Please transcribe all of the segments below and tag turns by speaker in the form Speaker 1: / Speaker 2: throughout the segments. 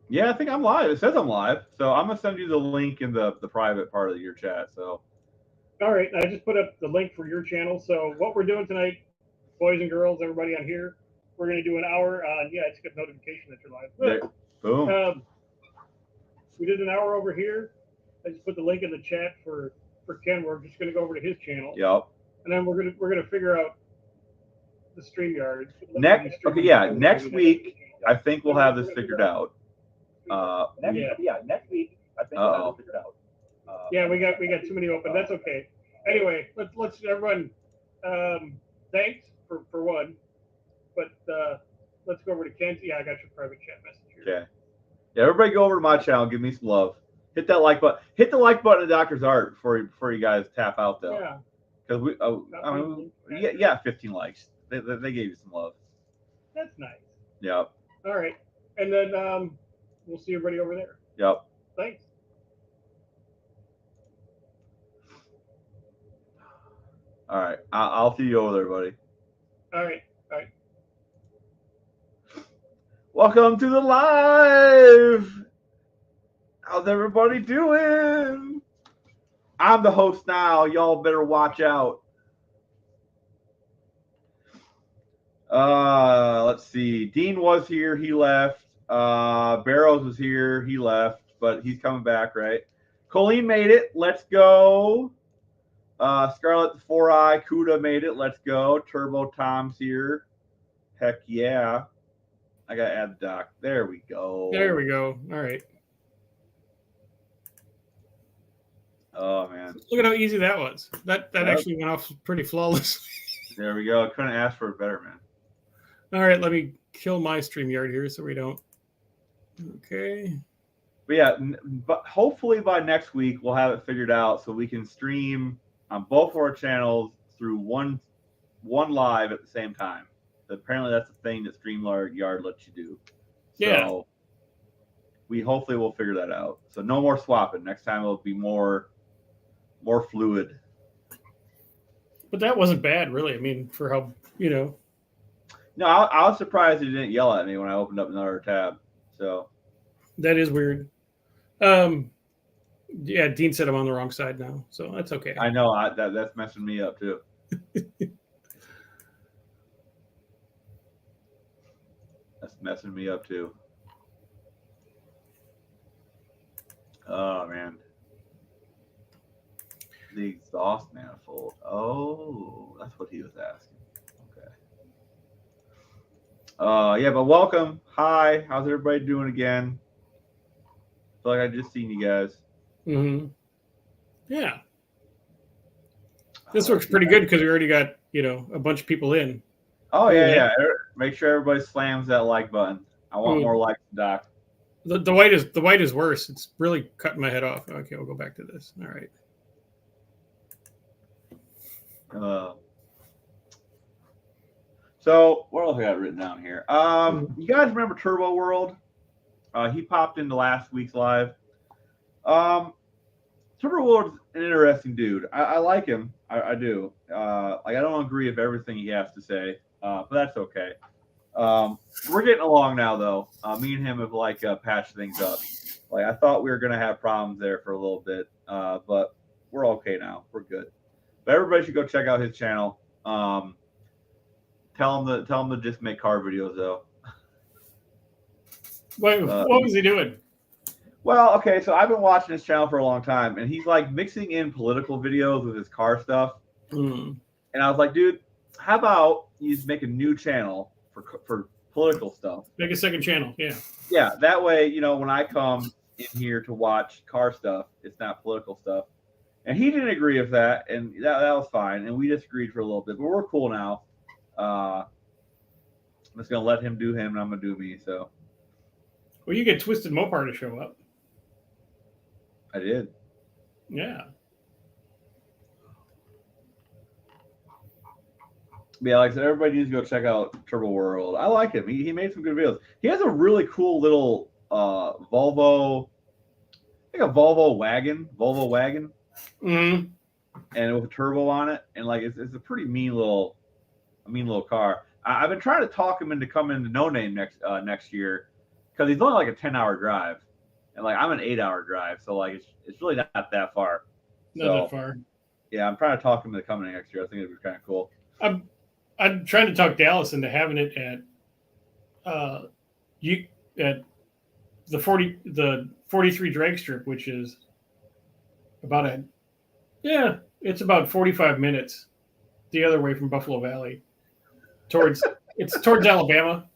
Speaker 1: Yeah, I think I'm live. It says I'm live, so I'm gonna send you the link in the private part of your chat. So
Speaker 2: All right, I just put up the link for your channel. So what we're doing tonight, boys and girls, everybody on here, we're going to do an hour on. Yeah, I just got notification that you're live.
Speaker 1: there,
Speaker 2: Good.
Speaker 1: boom.
Speaker 2: We did an hour over here. I just put the link in the chat for Ken. We're just going to go over to his channel,
Speaker 1: Yep.
Speaker 2: and then we're gonna figure out the StreamYard. We'll
Speaker 1: Next,
Speaker 2: be
Speaker 1: okay,
Speaker 2: streaming
Speaker 1: yeah,
Speaker 2: together
Speaker 1: next
Speaker 2: maybe next
Speaker 1: week
Speaker 2: week.
Speaker 1: I think we'll
Speaker 2: Then
Speaker 1: have
Speaker 2: we're
Speaker 1: this
Speaker 2: gonna figure
Speaker 1: figured
Speaker 2: out
Speaker 1: out.
Speaker 2: next
Speaker 1: We,
Speaker 2: yeah next week. I think we'll have
Speaker 1: uh-oh.
Speaker 2: it figured out. Yeah, we got too many open. That's okay. Anyway, let's everyone. Thanks for one, but let's go over to Ken. Yeah, I got your private chat message here.
Speaker 1: Okay. Yeah, everybody go over to my channel. Give me some love. Hit that like button. Hit the like button of Doctor's Art before you guys tap out though.
Speaker 2: Yeah,
Speaker 1: Because I mean, yeah, 15 likes. They gave you some love.
Speaker 2: that's nice.
Speaker 1: Yep.
Speaker 2: All right, and then we'll see everybody over there.
Speaker 1: Yep.
Speaker 2: Thanks.
Speaker 1: All right. I'll see you over there, buddy.
Speaker 2: All right, all right.
Speaker 1: Welcome to the live. How's everybody doing? I'm the host now. Y'all better watch out. Let's see. Dean was here. He left. Barrows was here. He left, but he's coming back, right? Colleen made it. Let's go. Scarlet the Four Eye. Kuda made it. Let's go. Turbo Tom's here. Heck yeah. I gotta add the doc. There we go.
Speaker 3: There we go. All right.
Speaker 1: Oh man.
Speaker 3: Look at how easy that was. That
Speaker 1: Yep.
Speaker 3: actually went off pretty flawlessly.
Speaker 1: There we go. I couldn't ask for a better man.
Speaker 3: All right, let me kill my StreamYard here so we don't. Okay.
Speaker 1: But yeah, but hopefully by next week we'll have it figured out so we can stream on both of our channels through one live at the same time. Apparently that's the thing that StreamYard lets you do. So
Speaker 3: Yeah.
Speaker 1: we hopefully will figure that out. So no more swapping. Next time it'll be more fluid.
Speaker 3: But that wasn't bad, really. I mean, for how,
Speaker 1: No, I was surprised he didn't yell at me when I opened up another tab. So
Speaker 3: that is weird. Yeah, Dean said I'm on the wrong side now, so that's okay.
Speaker 1: I know that's messing me up too. That's messing me up too. Oh man. The exhaust manifold. Oh, that's what he was asking. Okay. Yeah, but welcome. Hi, how's everybody doing again? I feel like I just seen you guys.
Speaker 3: Mm-hmm. Yeah. This works pretty good because we already got, a bunch of people in.
Speaker 1: Oh yeah. Make sure everybody slams that like button. I want more likes, Doc.
Speaker 3: The white is worse. It's really cutting my head off. Okay, we'll go back to this. All right.
Speaker 1: So what else I got written down here? You guys remember Turbo World? He popped into last week's live. Turbo World's an interesting dude. I like him. I do. I don't agree with everything he has to say, but that's okay. We're getting along now, though. Me and him have patched things up. I thought we were gonna have problems there for a little bit, but we're okay now. We're good. But everybody should go check out his channel. Tell him to just make car videos though.
Speaker 3: Wait, what was he doing?
Speaker 1: Well, okay, so I've been watching his channel for a long time, and he's mixing in political videos with his car stuff.
Speaker 3: Mm.
Speaker 1: And I was like, dude, how about you just make a new channel for political stuff?
Speaker 3: Make a second channel, yeah.
Speaker 1: Yeah, that way, when I come in here to watch car stuff, it's not political stuff. And he didn't agree with that, and that was fine. And we disagreed for a little bit, but we're cool now. I'm just gonna let him do him, and I'm gonna do me. So.
Speaker 3: Well, you get Twisted Mopar to show up.
Speaker 1: I did.
Speaker 3: Yeah.
Speaker 1: Yeah, like I said, everybody needs to go check out Turbo World. I like him. He made some good videos. He has a really cool little Volvo, like a Volvo wagon,
Speaker 3: Mm.
Speaker 1: and with a turbo on it, and it's a pretty mean little car. I've been trying to talk him into coming to No Name next year, because he's only like a 10-hour drive, and like I'm an 8-hour drive, so like it's really not that far.
Speaker 3: Not that far.
Speaker 1: Yeah, I'm trying to talk him into coming next year. I think it'd be kind of cool.
Speaker 3: I'm trying to talk Dallas into having it at at the 43 drag strip, which is it's about 45 minutes the other way from Buffalo Valley towards Alabama.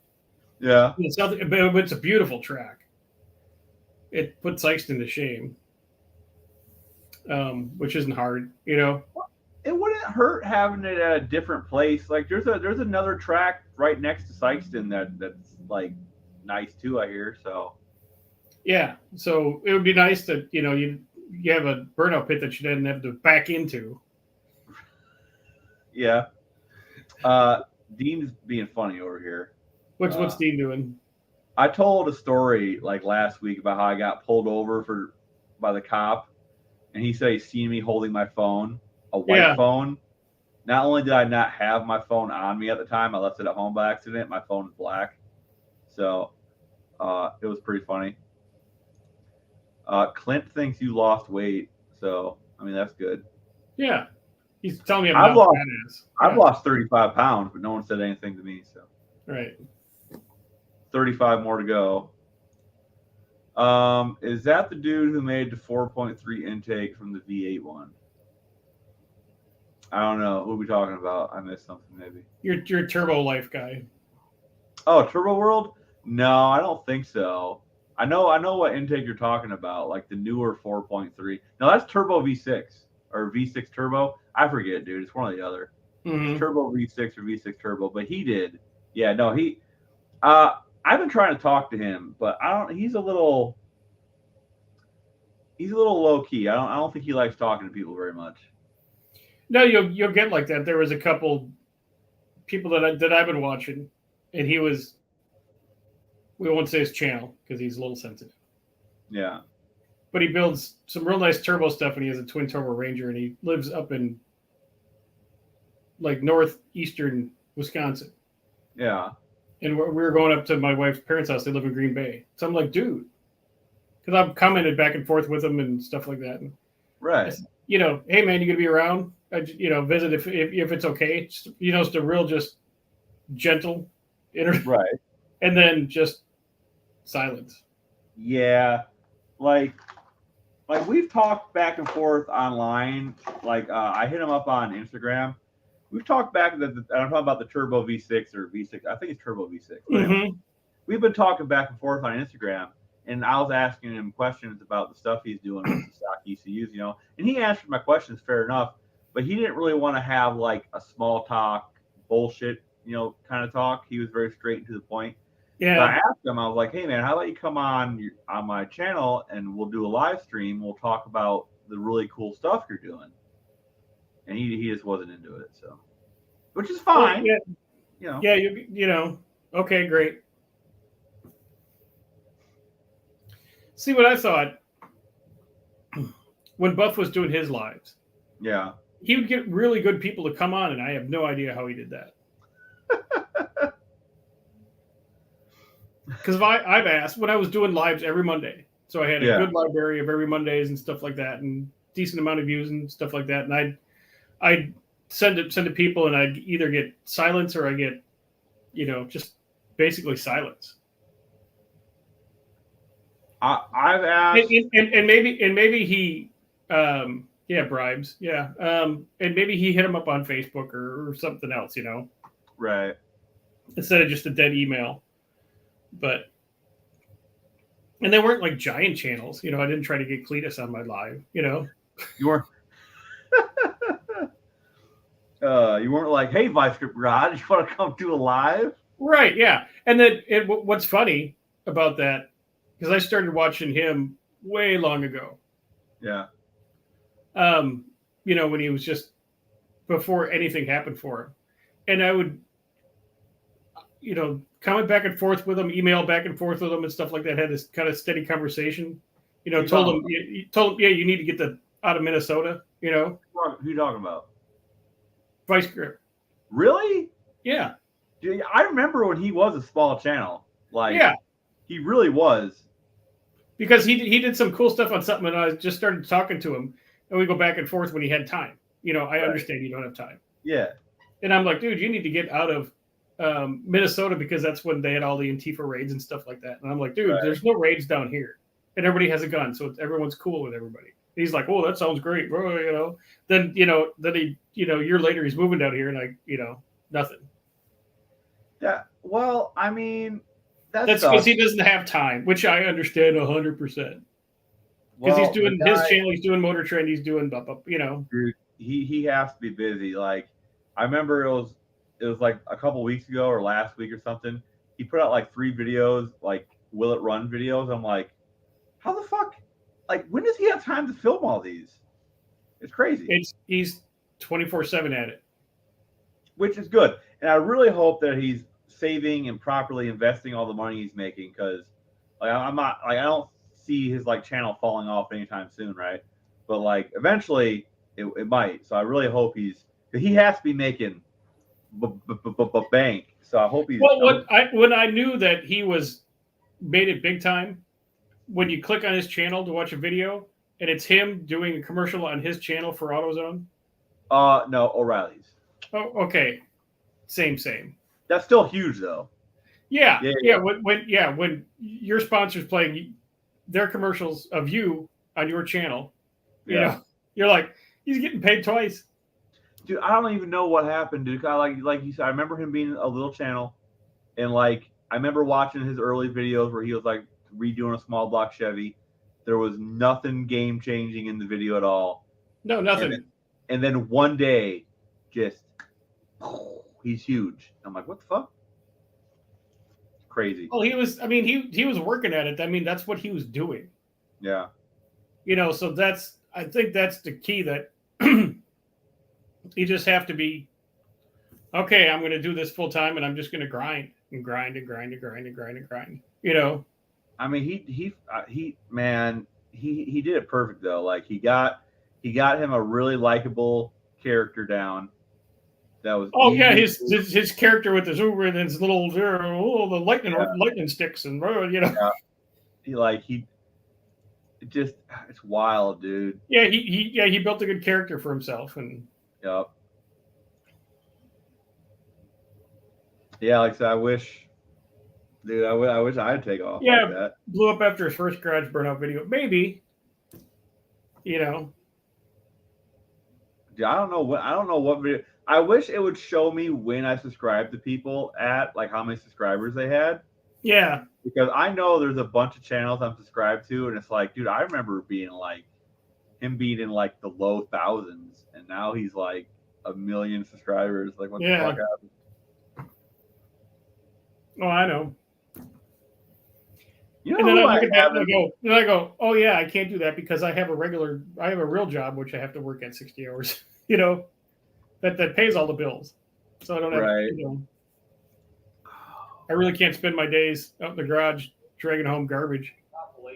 Speaker 1: Yeah.
Speaker 3: It's a beautiful track. It put Sikeston to shame, which isn't hard, you know.
Speaker 1: It wouldn't hurt having it at a different place. Like there's another track right next to Sikeston that's like nice too, I hear. So
Speaker 3: yeah, so it would be nice that you have a burnout pit that you didn't have to back into.
Speaker 1: Yeah. Dean's being funny over here.
Speaker 3: What's Dean doing?
Speaker 1: I told a story like last week about how I got pulled over by the cop, and he said he seen me holding my phone, a white phone. Not only did I not have my phone on me at the time, I left it at home by accident. My phone is black, so it was pretty funny. Clint thinks you lost weight, so I mean that's good.
Speaker 3: Yeah, he's telling me
Speaker 1: I've lost 35 pounds, but no one said anything to me. So
Speaker 3: right,
Speaker 1: 35 more to go. Is that the dude who made the 4.3 intake from the V8 one? I don't know. Who are we talking about? I missed something maybe.
Speaker 3: Your Turbo Life guy.
Speaker 1: Oh, Turbo World? No, I don't think so. I know what intake you're talking about, like the newer 4.3. No, that's Turbo V6 or V6 Turbo. I forget, dude. It's one or the other.
Speaker 3: Mm-hmm.
Speaker 1: Turbo V6 or V6 Turbo, but he did. Yeah, no, he. I've been trying to talk to him, but I don't. He's a little low key. I don't think he likes talking to people very much.
Speaker 3: No, you'll get like that. There was a couple people that I've been watching, and he was. We won't say his channel because he's a little sensitive.
Speaker 1: Yeah.
Speaker 3: But he builds some real nice turbo stuff, and he has a twin turbo Ranger, and he lives up in like northeastern Wisconsin.
Speaker 1: Yeah.
Speaker 3: And we were going up to my wife's parents' house. They live in Green Bay. So I'm like, dude, because I've commented back and forth with him and stuff like that. And
Speaker 1: right.
Speaker 3: Hey man, you gonna be around? Visit if it's okay. It's a real just gentle
Speaker 1: right.
Speaker 3: And then just silence.
Speaker 1: Yeah, like we've talked back and forth online. Like I hit him up on Instagram. We've talked back. I'm talking about the Turbo V6 or V6. I think it's Turbo V6.
Speaker 3: Mm-hmm.
Speaker 1: We've been talking back and forth on Instagram, and I was asking him questions about the stuff he's doing with the stock ECUs, and he answered my questions fair enough. But he didn't really want to have like a small talk bullshit, kind of talk. He was very straight and to the point.
Speaker 3: Yeah.
Speaker 1: So I asked him, I was like, hey, man, how about you come on my channel and we'll do a live stream. We'll talk about the really cool stuff you're doing. And he just wasn't into it. So, which is fine.
Speaker 3: Well, yeah. Okay, great. See what I thought when Buff was doing his lives.
Speaker 1: Yeah.
Speaker 3: He would get really good people to come on, and I have no idea how he did that. Because I've asked when I was doing lives every Monday, so I had a good library of every Mondays and stuff like that, and decent amount of views and stuff like that. And I'd send it to people, and I'd either get silence or I get, just basically silence.
Speaker 1: I've asked,
Speaker 3: and maybe he, bribes, and maybe he hit him up on Facebook or something else,
Speaker 1: right,
Speaker 3: instead of just a dead email. And they weren't like giant channels, I didn't try to get Cletus on my live, You
Speaker 1: weren't. You weren't like, hey, Vice Grip Garage, you want to come do a live?
Speaker 3: Right, yeah. And then what's funny about that, because I started watching him way long ago.
Speaker 1: Yeah.
Speaker 3: When he was just before anything happened for him. And I would, comment back and forth with him, email back and forth with him and stuff like that, had this kind of steady conversation. Told him, you need to get out of Minnesota,
Speaker 1: Who you talking about?
Speaker 3: Vice Grip.
Speaker 1: Really?
Speaker 3: Yeah.
Speaker 1: Dude, I remember when he was a small channel. Like, He really was.
Speaker 3: Because he did some cool stuff on something, and I just started talking to him, and we go back and forth when he had time. I
Speaker 1: Right.
Speaker 3: understand you don't have time.
Speaker 1: Yeah.
Speaker 3: And I'm like, dude, you need to get out of Minnesota because that's when they had all the Antifa raids and stuff like that. And I'm like, dude,
Speaker 1: Right.
Speaker 3: there's no raids down here, and everybody has a gun, so everyone's cool with everybody. He's like, oh, that sounds great, bro. Then he, a year later, he's moving down here, and nothing.
Speaker 1: Yeah. Well, I mean,
Speaker 3: that's because he doesn't have time, which I understand 100%. Because he's doing his channel, he's doing Motor Trend, he's doing
Speaker 1: Dude, he has to be busy. Like, I remember it was like a couple weeks ago or last week or something. He put out like 3 videos, like Will It Run videos. I'm like, how the fuck? Like, when does he have time to film all these? It's crazy.
Speaker 3: He's 24/7 at it,
Speaker 1: which is good. And I really hope that he's saving and properly investing all the money he's making, because like I'm not like I don't see his like channel falling off anytime soon, right? But like eventually it might. So I really hope he has to be making bank. So I hope he's.
Speaker 3: Well, when I knew that he made it big time, when you click on his channel to watch a video and it's him doing a commercial on his channel for AutoZone.
Speaker 1: No, O'Reilly's.
Speaker 3: Oh, okay. Same.
Speaker 1: That's still huge though.
Speaker 3: Yeah. When your sponsor's playing their commercials of you on your channel, you're like, he's getting paid twice.
Speaker 1: Dude, I don't even know what happened, dude. Like you said, I remember him being a little channel, and like I remember watching his early videos where he was like redoing a small block Chevy. There was nothing game changing in the video at all.
Speaker 3: No, nothing.
Speaker 1: And then one day, just he's huge. I'm like, what the fuck? Crazy.
Speaker 3: Well, he was working at it. I mean, that's what he was doing.
Speaker 1: Yeah.
Speaker 3: So I think that's the key, that you just have to be, okay, I'm going to do this full time, and I'm just going to grind.
Speaker 1: I mean, he did it perfect though. Like he got him a really likable character down. That was
Speaker 3: his character with his Uber and his little the lightning sticks and
Speaker 1: it's wild, dude.
Speaker 3: Yeah, he built a good character for himself, and
Speaker 1: yep. Yeah, like I said, I wish I'd take off.
Speaker 3: Yeah,
Speaker 1: like that.
Speaker 3: Blew up after his first garage burnout video. Maybe,
Speaker 1: Dude, I don't know what video. I wish it would show me when I subscribed to people at like how many subscribers they had.
Speaker 3: Yeah.
Speaker 1: Because I know there's a bunch of channels I'm subscribed to, and it's like, dude, I remember being in like the low thousands, and now he's like 1 million subscribers. Like, what the fuck happened?
Speaker 3: Oh, I know.
Speaker 1: And then
Speaker 3: I go, oh yeah, I can't do that because I have a real job which I have to work at 60 hours. That pays all the bills, so I don't have.
Speaker 1: Right.
Speaker 3: I really can't spend my days out in the garage dragging home garbage,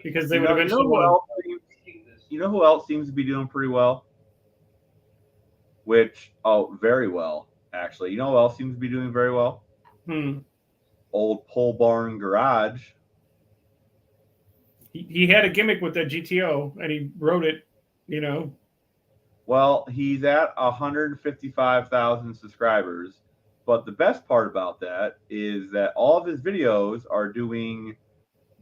Speaker 3: because they would eventually.
Speaker 1: You know who else seems to be doing pretty well? Very well, actually. You know who else seems to be doing very well? Old Pole Barn Garage.
Speaker 3: He had a gimmick with that GTO, and he wrote it,
Speaker 1: Well, he's at 155,000 subscribers, but the best part about that is that all of his videos are doing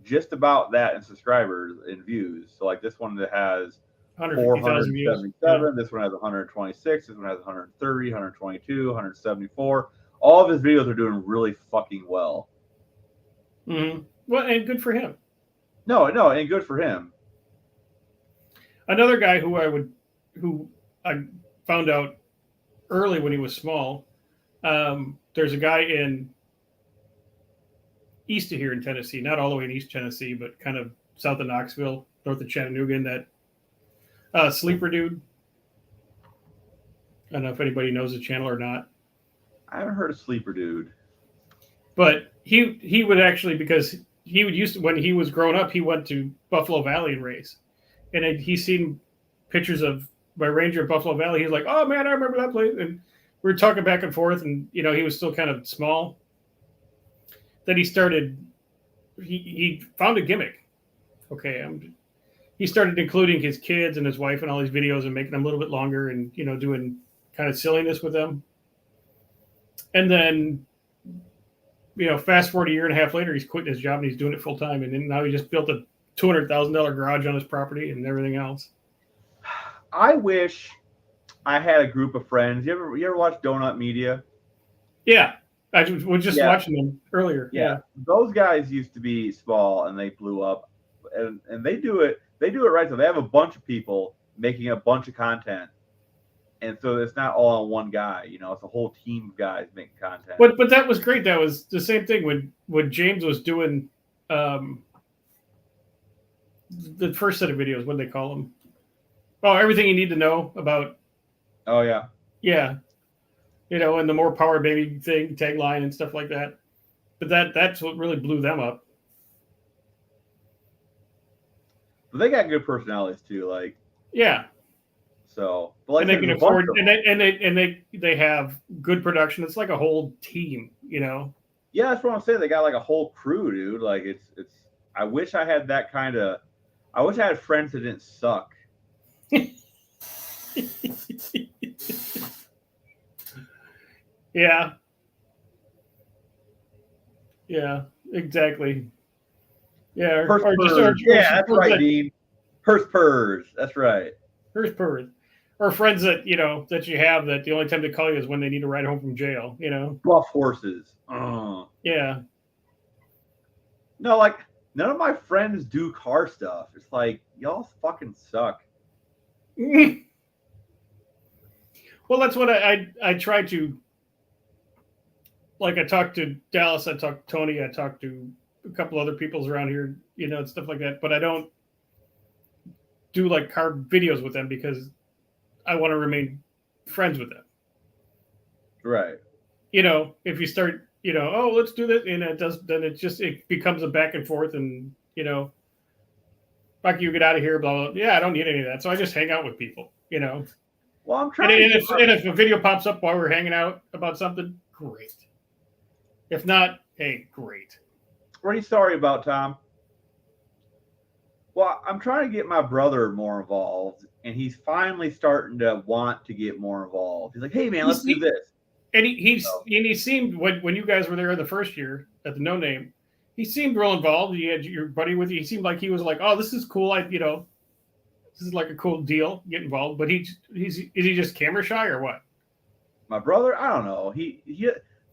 Speaker 1: just about that in subscribers and views. So like this one that has 477, this one has 126, this one has 130, 122, 174. All of his videos are doing really fucking well.
Speaker 3: Mm-hmm. Well, and good for him.
Speaker 1: No, and good for him.
Speaker 3: Another guy who I found out early when he was small. There's a guy in east of here in Tennessee, not all the way in East Tennessee, but kind of south of Knoxville, north of Chattanooga, and that Sleeper Dude. I don't know if anybody knows the channel or not.
Speaker 1: I haven't heard of Sleeper Dude.
Speaker 3: But he would actually, because he would used to, when he was growing up, he went to Buffalo Valley and race. And he's seen pictures of my Ranger at Buffalo Valley. He's like, oh man, I remember that place. And we were talking back and forth, and he was still kind of small. Then he started he found a gimmick. Okay, he started including his kids and his wife in all these videos and making them a little bit longer and doing kind of silliness with them. And then, fast forward a year and a half later, he's quitting his job and he's doing it full time. And then now he just built a $200,000 garage on his property and everything else.
Speaker 1: I wish I had a group of friends. You ever watch Donut Media?
Speaker 3: Yeah, I was just watching them earlier.
Speaker 1: Yeah, those guys used to be small and they blew up, and they do it right. So they have a bunch of people making a bunch of content, and so it's not all on one guy. It's a whole team of guys making content.
Speaker 3: But that was great. That was the same thing when James was doing the first set of videos. What do they call them? Oh, everything you need to know about.
Speaker 1: Oh yeah.
Speaker 3: Yeah. And the more power baby thing, tagline and stuff like that. But that's what really blew them up.
Speaker 1: But they got good personalities too, like.
Speaker 3: Yeah.
Speaker 1: So, but like
Speaker 3: and they can afford, and they have good production. It's like a whole team,
Speaker 1: Yeah, that's what I'm saying. They got like a whole crew, dude. Like it's. I wish I had that kind of. I wish I had friends that didn't suck.
Speaker 3: Yeah. Yeah, exactly. Yeah.
Speaker 1: That's right, Dean. Purrs. That's right.
Speaker 3: Purrs. Or friends that, that you have that the only time they call you is when they need to ride home from jail,
Speaker 1: Buff horses.
Speaker 3: Yeah.
Speaker 1: No, like, none of my friends do car stuff. It's like, y'all fucking suck.
Speaker 3: Well, that's what I try to. Like, I talked to Dallas, I talked to Tony, I talked to a couple other people's around here, and stuff like that. But I don't do like car videos with them because I want to remain friends with them.
Speaker 1: Right.
Speaker 3: If you start, oh, let's do this, and then it becomes a back and forth, and fuck you, get out of here, blah, blah. Yeah, I don't need any of that. So I just hang out with people,
Speaker 1: Well, I'm trying.
Speaker 3: And if a video pops up while we're hanging out about something, great. If not, hey, great.
Speaker 1: What are you sorry about, Tom? Well, I'm trying to get my brother more involved, and he's finally starting to want to get more involved. He's like, "Hey, man, let's do this."
Speaker 3: And he seemed when you guys were there the first year at the No Name, he seemed real involved. You had your buddy with you. He seemed like he was like, "Oh, this is cool. This is like a cool deal. Get involved." But is he just camera shy or what?
Speaker 1: My brother, I don't know. He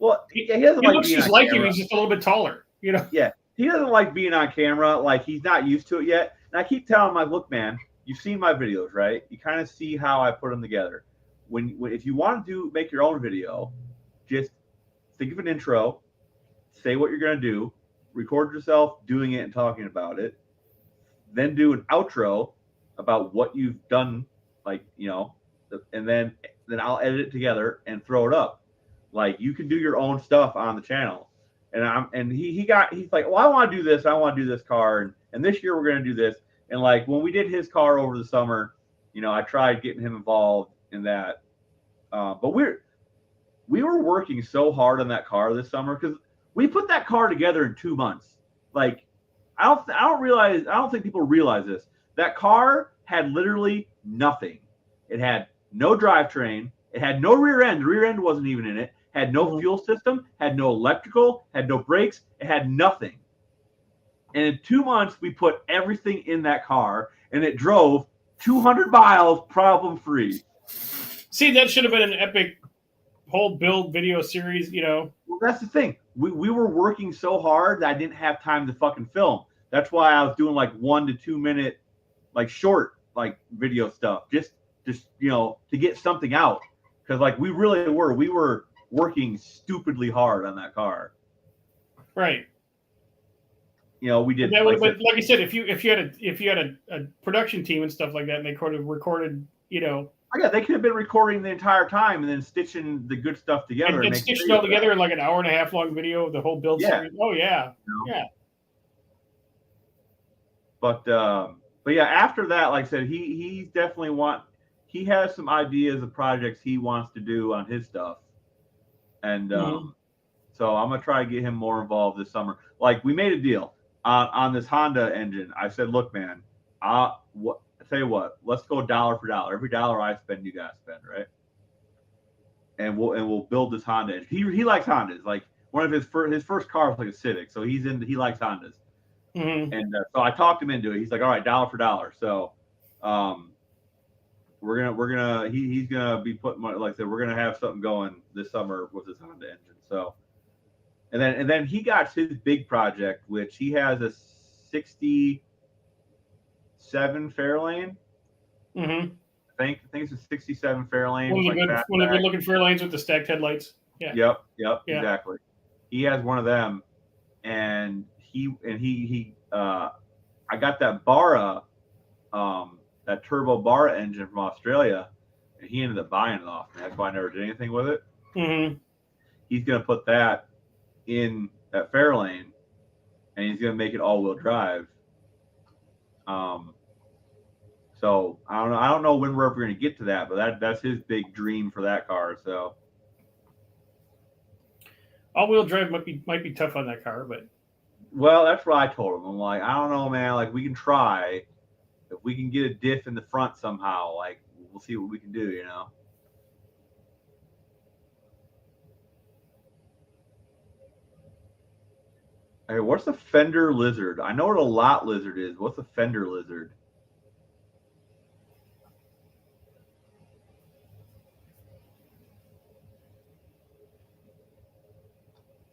Speaker 1: doesn't like
Speaker 3: looks
Speaker 1: being
Speaker 3: just
Speaker 1: on
Speaker 3: like
Speaker 1: camera.
Speaker 3: you. He's just a little bit taller,
Speaker 1: Yeah, he doesn't like being on camera. Like, he's not used to it yet. And I keep telling him, like, look, man, you've seen my videos, right? You kind of see how I put them together. When if you want to make your own video, just think of an intro, say what you're gonna do, record yourself doing it and talking about it, then do an outro about what you've done, like, and then I'll edit it together and throw it up. Like, you can do your own stuff on the channel. And he's like, well, I want to do this. I want to do this car. And this year we're going to do this. And like, when we did his car over the summer, I tried getting him involved in that. But we were working so hard on that car this summer because we put that car together in 2 months. Like, I don't think people realize this. That car had literally nothing. It had no drivetrain. It had no rear end. The rear end wasn't even in it. Had no fuel system, had no electrical, had no brakes, it had nothing. And in 2 months, we put everything in that car, and it drove 200 miles problem-free.
Speaker 3: See, that should have been an epic whole build video series,
Speaker 1: Well, that's the thing. We were working so hard that I didn't have time to fucking film. That's why I was doing like 1 to 2 minute, like short, like video stuff, just to get something out. Because like we were working stupidly hard on that car.
Speaker 3: Right.
Speaker 1: We did.
Speaker 3: But like I said, if you had a production team and stuff like that, and they recorded,
Speaker 1: yeah, they could have been recording the entire time and then stitching the good stuff together
Speaker 3: and stitched it all together in like an hour and a half long video of the whole build series. Oh yeah, yeah.
Speaker 1: But yeah, after that, like I said, he definitely he has some ideas of projects he wants to do on his stuff. And so I'm going to try to get him more involved this summer. Like, we made a deal. on this Honda engine. I said, look, man, I tell you what, let's go dollar for dollar. Every dollar I spend, you guys spend, right? And we'll build this Honda engine. He likes Hondas. Like one of his first car was like a Civic, so he likes Hondas.
Speaker 3: Mm-hmm.
Speaker 1: And so I talked him into it. He's like, all right, dollar for dollar. So he's gonna be putting money, like I said, we're gonna have something going this summer with this Honda engine. So and then he got his big project, which he has a 67 Fairlane.
Speaker 3: Mm-hmm.
Speaker 1: I think it's a 67 Fairlane.
Speaker 3: One of the good looking Fairlanes with the stacked headlights. Yeah.
Speaker 1: Yep,
Speaker 3: Yeah.
Speaker 1: exactly. He has one of them, and I got that Barra, that turbo Barra engine from Australia, and he ended up buying it off me. That's why I never did anything with it.
Speaker 3: Mm-hmm.
Speaker 1: He's gonna put that in that Fairlane, and he's gonna make it all-wheel drive. So I don't know when we're ever gonna get to that, but that's his big dream for that car. So
Speaker 3: all-wheel drive might be tough on that car, but
Speaker 1: well, that's what I told him. I'm like, I don't know, man. Like we can try. If we can get a diff in the front somehow, like we'll see what we can do, you know. Hey, what's a fender lizard? I know what a lot lizard is. What's a fender lizard?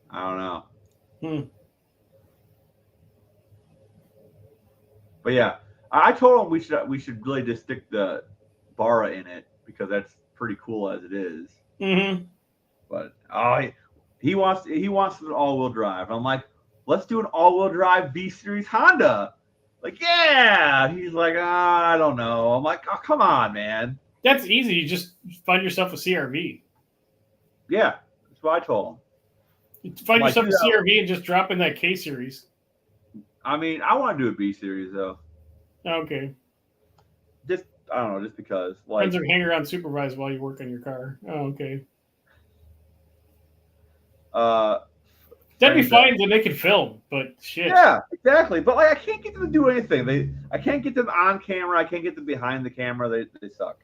Speaker 1: I don't know. But yeah, I told him we should really just stick the Barra in it because that's pretty cool as it is.
Speaker 3: Mm-hmm.
Speaker 1: But he wants an all-wheel drive. I'm like, let's do an all-wheel drive V Series Honda. Like, yeah. He's like, I don't know. I'm like, oh, come on, man.
Speaker 3: That's easy. You just find yourself a CRV.
Speaker 1: Yeah, that's what I told him.
Speaker 3: You find yourself a CRV and just drop in that K series.
Speaker 1: I mean, I want to do a B series though.
Speaker 3: Okay.
Speaker 1: Just I don't know, just because. Like,
Speaker 3: friends are hang around supervised while you work on your car. Oh, okay. That'd be fine. Then they could film, but shit.
Speaker 1: Yeah, exactly. But like, I can't get them to do anything. I can't get them on camera. I can't get them behind the camera. They suck.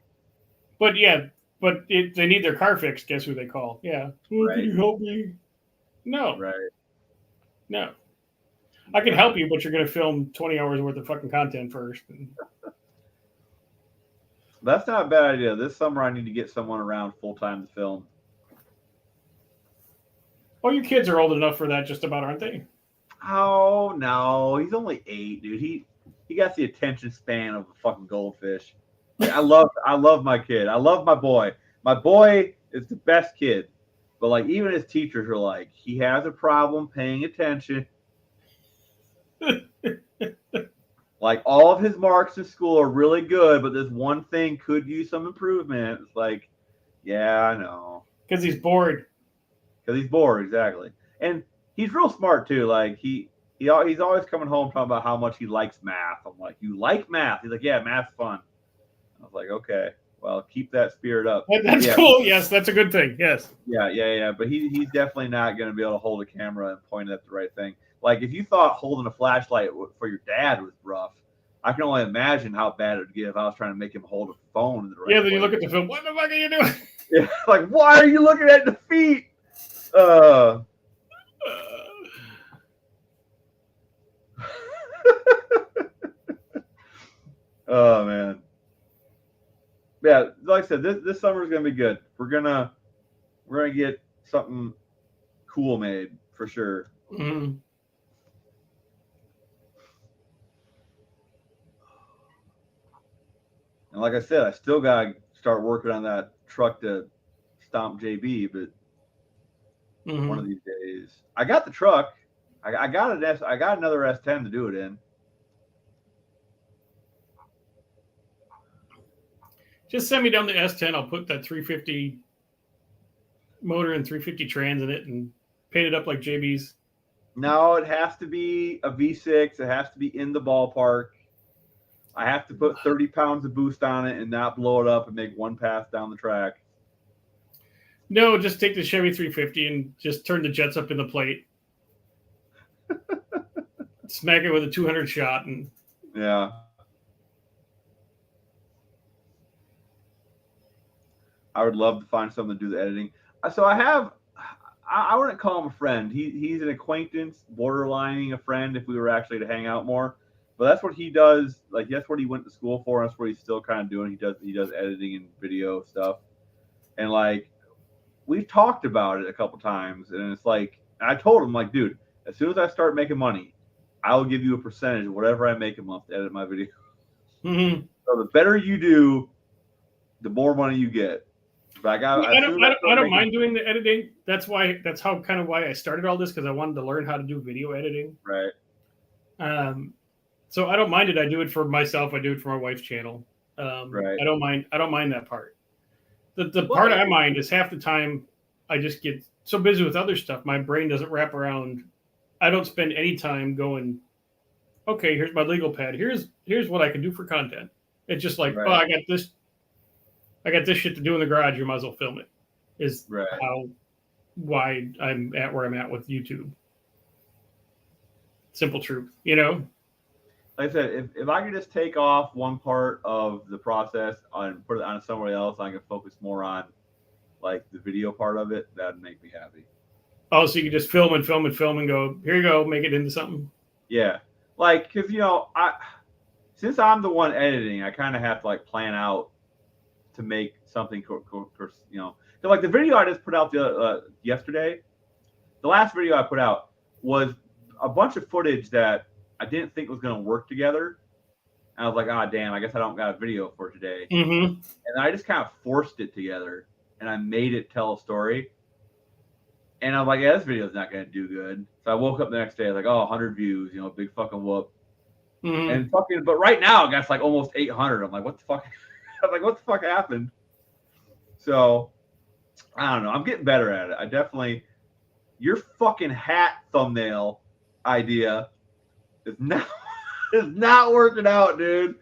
Speaker 3: But yeah, they need their car fixed. Guess who they call? Yeah. Oh, right. Can you help me? No.
Speaker 1: Right.
Speaker 3: No. I can help you, but you're going to film 20 hours worth of fucking content first.
Speaker 1: That's not a bad idea. This summer, I need to get someone around full time to film.
Speaker 3: Well, your kids are old enough for that, just about, aren't they?
Speaker 1: Oh no, he's only 8, dude. He got the attention span of a fucking goldfish. Like, I love my kid. I love my boy. My boy is the best kid. But like, even his teachers are like, he has a problem paying attention. Like, all of his marks in school are really good, but this one thing could use some improvement. It's like, yeah, I know.
Speaker 3: Because he's bored.
Speaker 1: Because he's bored, exactly. And he's real smart too. Like he's always coming home talking about how much he likes math. I'm like, you like math? He's like, yeah, math's fun. I was like, okay, well, keep that spirit up.
Speaker 3: That's cool. Yes, that's a good thing. Yes.
Speaker 1: Yeah. But he's definitely not going to be able to hold a camera and point it at the right thing. Like, if you thought holding a flashlight for your dad was rough, I can only imagine how bad it would get if I was trying to make him hold a phone in the right way.
Speaker 3: Yeah, then you look at the film. What the fuck are you doing?
Speaker 1: Yeah, like, why are you looking at the feet? Oh man. Yeah, like I said, this summer is gonna be good. We're gonna get something cool made for sure.
Speaker 3: Mm-hmm.
Speaker 1: And like I said, I still gotta start working on that truck to stomp JB, but one of these days, I got the truck. I got another S10 to do it in.
Speaker 3: Just send me down the S10. I'll put that 350 motor and 350 trans in it and paint it up like JB's.
Speaker 1: No, it has to be a V6. It has to be in the ballpark. I have to put 30 pounds of boost on it and not blow it up and make one pass down the track.
Speaker 3: No, just take the Chevy 350 and just turn the jets up in the plate. smack it with a 200 shot, and
Speaker 1: yeah. I would love to find someone to do the editing. So I wouldn't call him a friend. He's an acquaintance, borderlining a friend if we were actually to hang out more. But that's what he does. Like that's what he went to school for. And that's what he's still kind of doing. He does editing and video stuff. And like we've talked about it a couple times, and it's like I told him like, dude, as soon as I start making money, I will give you a percentage of whatever I make a month to edit my video.
Speaker 3: mm-hmm.
Speaker 1: So the better you do, the more money you get.
Speaker 3: I don't mind doing the editing. That's how kind of why I started all this, because I wanted to learn how to do video editing.
Speaker 1: Right.
Speaker 3: So I don't mind it. I do it for myself. I do it for my wife's channel.
Speaker 1: Right.
Speaker 3: I don't mind that part. The part I mind is half the time I just get so busy with other stuff. My brain doesn't wrap around. I don't spend any time going, okay, here's my legal pad. Here's what I can do for content. It's just like,
Speaker 1: right.
Speaker 3: Oh, I got this shit to do in the garage. You might as well film it. Is
Speaker 1: right.
Speaker 3: why I'm at where I'm at with YouTube. Simple truth, you know.
Speaker 1: Like I said, if I could just take off one part of the process and put it on somewhere else, I can focus more on like the video part of it. That'd make me happy.
Speaker 3: Oh, so you can just film and go, here you go, make it into something.
Speaker 1: Yeah, like because since I'm the one editing, I kind of have to like plan out to make something, you know. So like the video I just put out yesterday, the last video I put out was a bunch of footage that I didn't think was going to work together. And I was like, damn, I guess I don't got a video for today.
Speaker 3: Mm-hmm.
Speaker 1: And I just kind of forced it together and I made it tell a story. And I'm like, yeah, this video's not going to do good. So I woke up the next day, like, 100 views, you know, big fucking whoop.
Speaker 3: Mm-hmm.
Speaker 1: And but right now, I got like almost 800. I'm like, what the fuck? I'm like, what the fuck happened? So, I don't know. I'm getting better at it. Your fucking hat thumbnail idea is not working out, dude.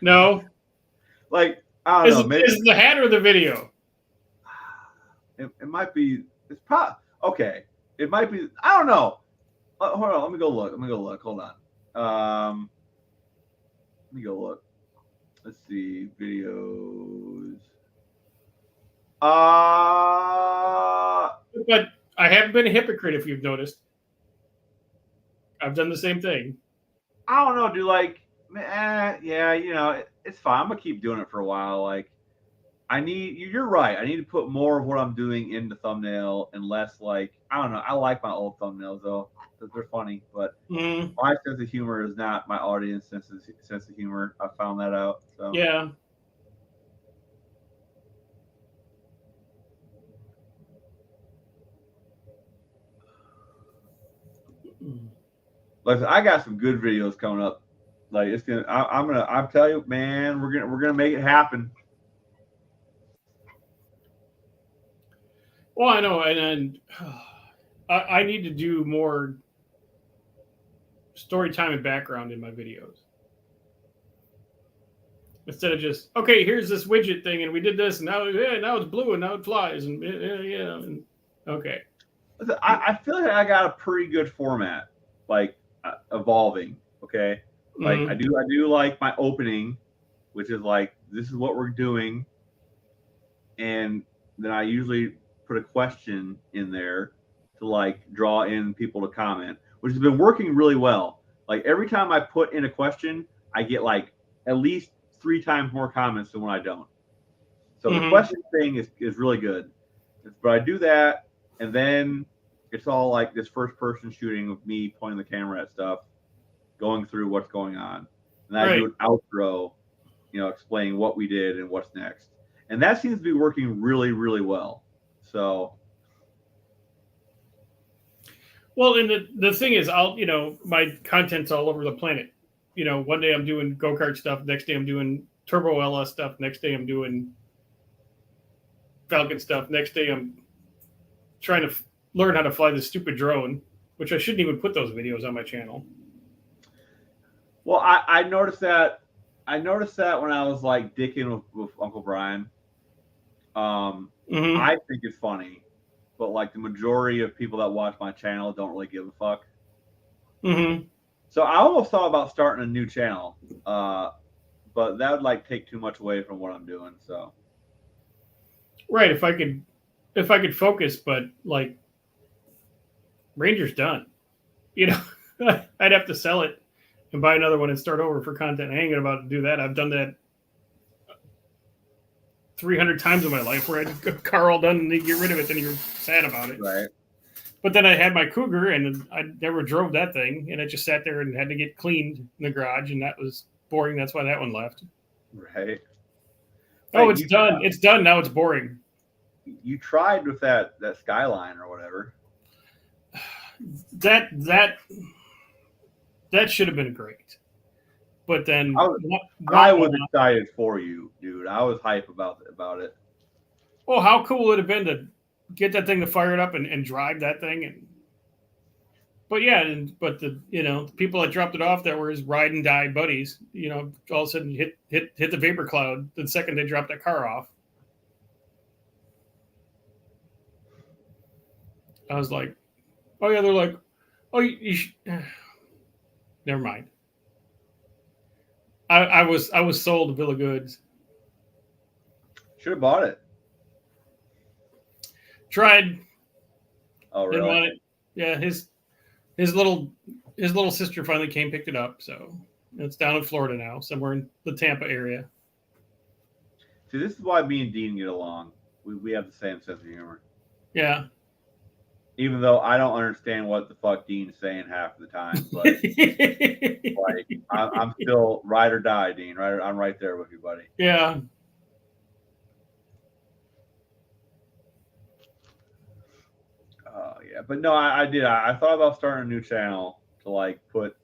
Speaker 3: No.
Speaker 1: Like, I don't know. Maybe
Speaker 3: is the hat or the video?
Speaker 1: It might be. It's probably okay. It might be. I don't know. Hold on. Let me go look. Hold on. Let me go look. Let's see videos.
Speaker 3: But I haven't been a hypocrite, if you've noticed. I've done the same thing.
Speaker 1: I don't know, dude. Like, yeah, you know, it's fine. I'm gonna keep doing it for a while. Like, you're right. I need to put more of what I'm doing in the thumbnail and less like, I don't know. I like my old thumbnails though, because they're funny. But my sense of humor is not my audience sense of humor. I found that out. So
Speaker 3: yeah.
Speaker 1: Like, I got some good videos coming up. Like it's gonna. I'm telling you, man. We're gonna make it happen.
Speaker 3: Well, I know, and I need to do more story time and background in my videos. Instead of just, okay, here's this widget thing, and we did this, and now it's blue, and now it flies, and and okay.
Speaker 1: I feel like I got a pretty good format, like evolving. Okay, like I do like my opening, which is like, this is what we're doing, and then I usually put a question in there to like draw in people to comment, which has been working really well. Like every time I put in a question, I get like at least 3 times more comments than when I don't. So the question thing is really good. But I do that, and then it's all like this first person shooting of me pointing the camera at stuff, going through what's going on. And then I do an outro, you know, explaining what we did and what's next. And that seems to be working really, really well. So,
Speaker 3: well, and the thing is, my content's all over the planet. You know, one day I'm doing go-kart stuff, next day I'm doing Turbo LS stuff, next day I'm doing Falcon stuff, next day I'm trying to learn how to fly this stupid drone, which I shouldn't even put those videos on my channel.
Speaker 1: Well, I noticed that. I noticed that when I was like dicking with Uncle Brian. I think it's funny, but like the majority of people that watch my channel don't really give a fuck. So I almost thought about starting a new channel, but that would like take too much away from what I'm doing. So
Speaker 3: Right. If I could focus, but like Ranger's done. You know, I'd have to sell it and buy another one and start over for content. I ain't about to do that. I've done that 300 times in my life where I'd get a car all done and they get rid of it, then you're sad about it.
Speaker 1: right.
Speaker 3: But then I had my Cougar and I never drove that thing, and it just sat there and had to get cleaned in the garage, and that was boring. That's why that one left.
Speaker 1: Right.
Speaker 3: Oh,
Speaker 1: Hey,
Speaker 3: it's done. It's done. Now it's boring.
Speaker 1: You tried with that Skyline or whatever.
Speaker 3: That should have been great. But then
Speaker 1: I was excited for you, dude. I was hype about it.
Speaker 3: Oh, how cool would it have been to get that thing to fire it up and drive that thing? But the people that dropped it off that were his ride and die buddies, all of a sudden hit the vapor cloud the second they dropped that car off. I was like, oh yeah, they're like, oh you should... Never mind. I was sold a bill of goods.
Speaker 1: Should have bought it.
Speaker 3: Tried.
Speaker 1: Oh, really?
Speaker 3: Didn't want it. Yeah, his little sister finally came, picked it up. So it's down in Florida now, somewhere in the Tampa area.
Speaker 1: See, this is why me and Dean get along. We have the same sense of humor.
Speaker 3: Yeah.
Speaker 1: Even though I don't understand what the fuck Dean's saying half of the time, but like I'm still ride or die, Dean. Right, I'm right there with you, buddy.
Speaker 3: Yeah.
Speaker 1: Yeah, but no, I did. I thought about starting a new channel to like put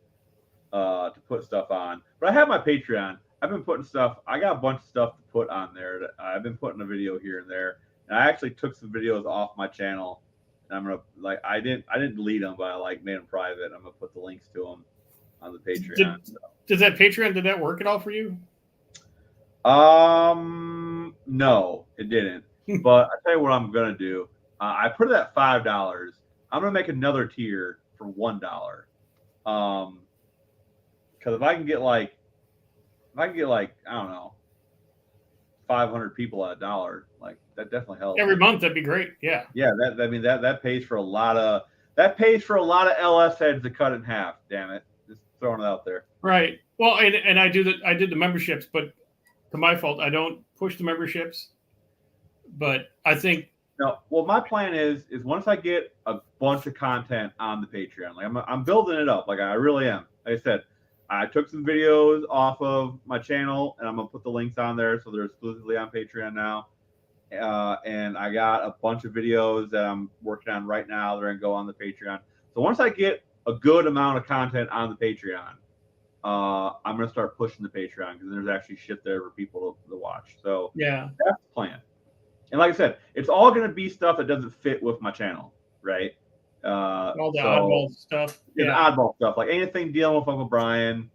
Speaker 1: stuff on. But I have my Patreon. I've been putting stuff. I got a bunch of stuff to put on there. I've been putting a video here and there, and I actually took some videos off my channel. And I'm gonna I didn't delete them, but I made them private. I'm gonna put the links to them on the Patreon.
Speaker 3: Did that Patreon, did that work at all for you?
Speaker 1: No, it didn't. But I tell you what I'm gonna do. I put it at $5. I'm gonna make another tier for $1. Because if I can get like I don't know 500 people at $1, like that definitely helps.
Speaker 3: Every month, that'd be great. Yeah.
Speaker 1: Yeah, that pays for a lot of LS heads to cut in half. Damn it, just throwing it out there.
Speaker 3: Right. Well, and I did the memberships, but to my fault, I don't push the memberships. But I think
Speaker 1: no. Well, my plan is once I get a bunch of content on the Patreon, like I'm building it up, like I really am. Like I said, I took some videos off of my channel, and I'm gonna put the links on there, so they're exclusively on Patreon now. And I got a bunch of videos that I'm working on right now. They're gonna go on the Patreon. So once I get a good amount of content on the Patreon, I'm gonna start pushing the Patreon because there's actually shit there for people to watch. So
Speaker 3: yeah,
Speaker 1: that's the plan. And like I said, it's all gonna be stuff that doesn't fit with my channel, right?
Speaker 3: All the oddball stuff.
Speaker 1: Yeah, oddball stuff, like anything dealing with Uncle Brian,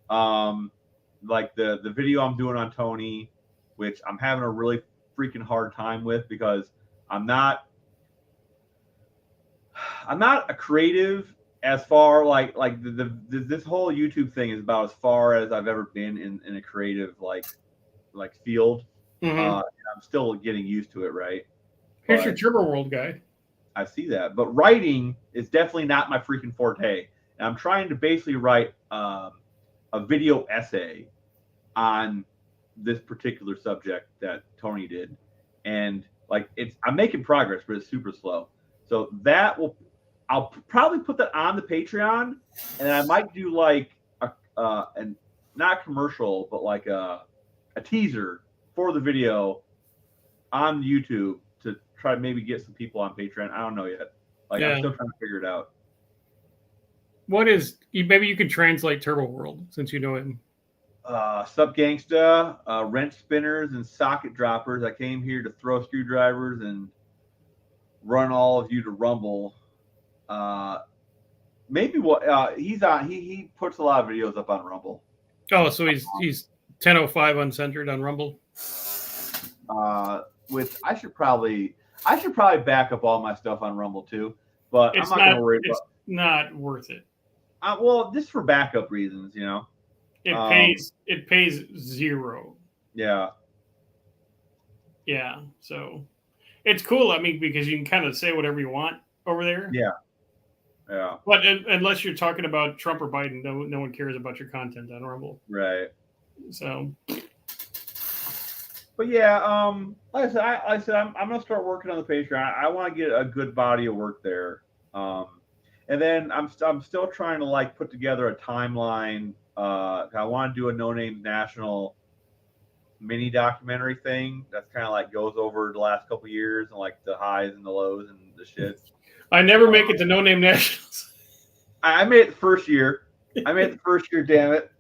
Speaker 1: like the video I'm doing on Tony, which I'm having a really freaking hard time with because I'm not a creative as far like this whole YouTube thing is about as far as I've ever been in a creative like field.
Speaker 3: Mm-hmm.
Speaker 1: And I'm still getting used to it, right?
Speaker 3: Here's your Turbo World guy.
Speaker 1: I see that, but writing is definitely not my freaking forte. And I'm trying to basically write a video essay on this particular subject that Tony did, and like I'm making progress, but it's super slow. So I'll probably put that on the Patreon, and I might do like and not commercial, but like a teaser for the video on YouTube to try to maybe get some people on Patreon. I don't know yet. Like I'm still trying to figure it out.
Speaker 3: Maybe you can translate Turbo World since you know him.
Speaker 1: Sup gangsta, wrench spinners and socket droppers. I came here to throw screwdrivers and run all of you to Rumble. Maybe what he's on. He puts a lot of videos up on Rumble.
Speaker 3: Oh, so he's 10:05 uncensored on Rumble.
Speaker 1: With I should probably back up all my stuff on Rumble too, but I'm not going to worry about.
Speaker 3: It's not worth it.
Speaker 1: Well, just for backup reasons, you know.
Speaker 3: It pays zero.
Speaker 1: Yeah.
Speaker 3: Yeah, so it's cool. I mean, because you can kind of say whatever you want over there.
Speaker 1: Yeah. Yeah.
Speaker 3: But unless you're talking about Trump or Biden, no one cares about your content on Rumble.
Speaker 1: Right.
Speaker 3: So.
Speaker 1: But yeah, like I said, I'm gonna start working on the Patreon. I want to get a good body of work there, and then I'm still trying to like put together a timeline. I want to do a No Name National mini documentary thing that's kind of like goes over the last couple years and like the highs and the lows and the shit.
Speaker 3: I never make it to No Name Nationals.
Speaker 1: I made it the first year. Damn it.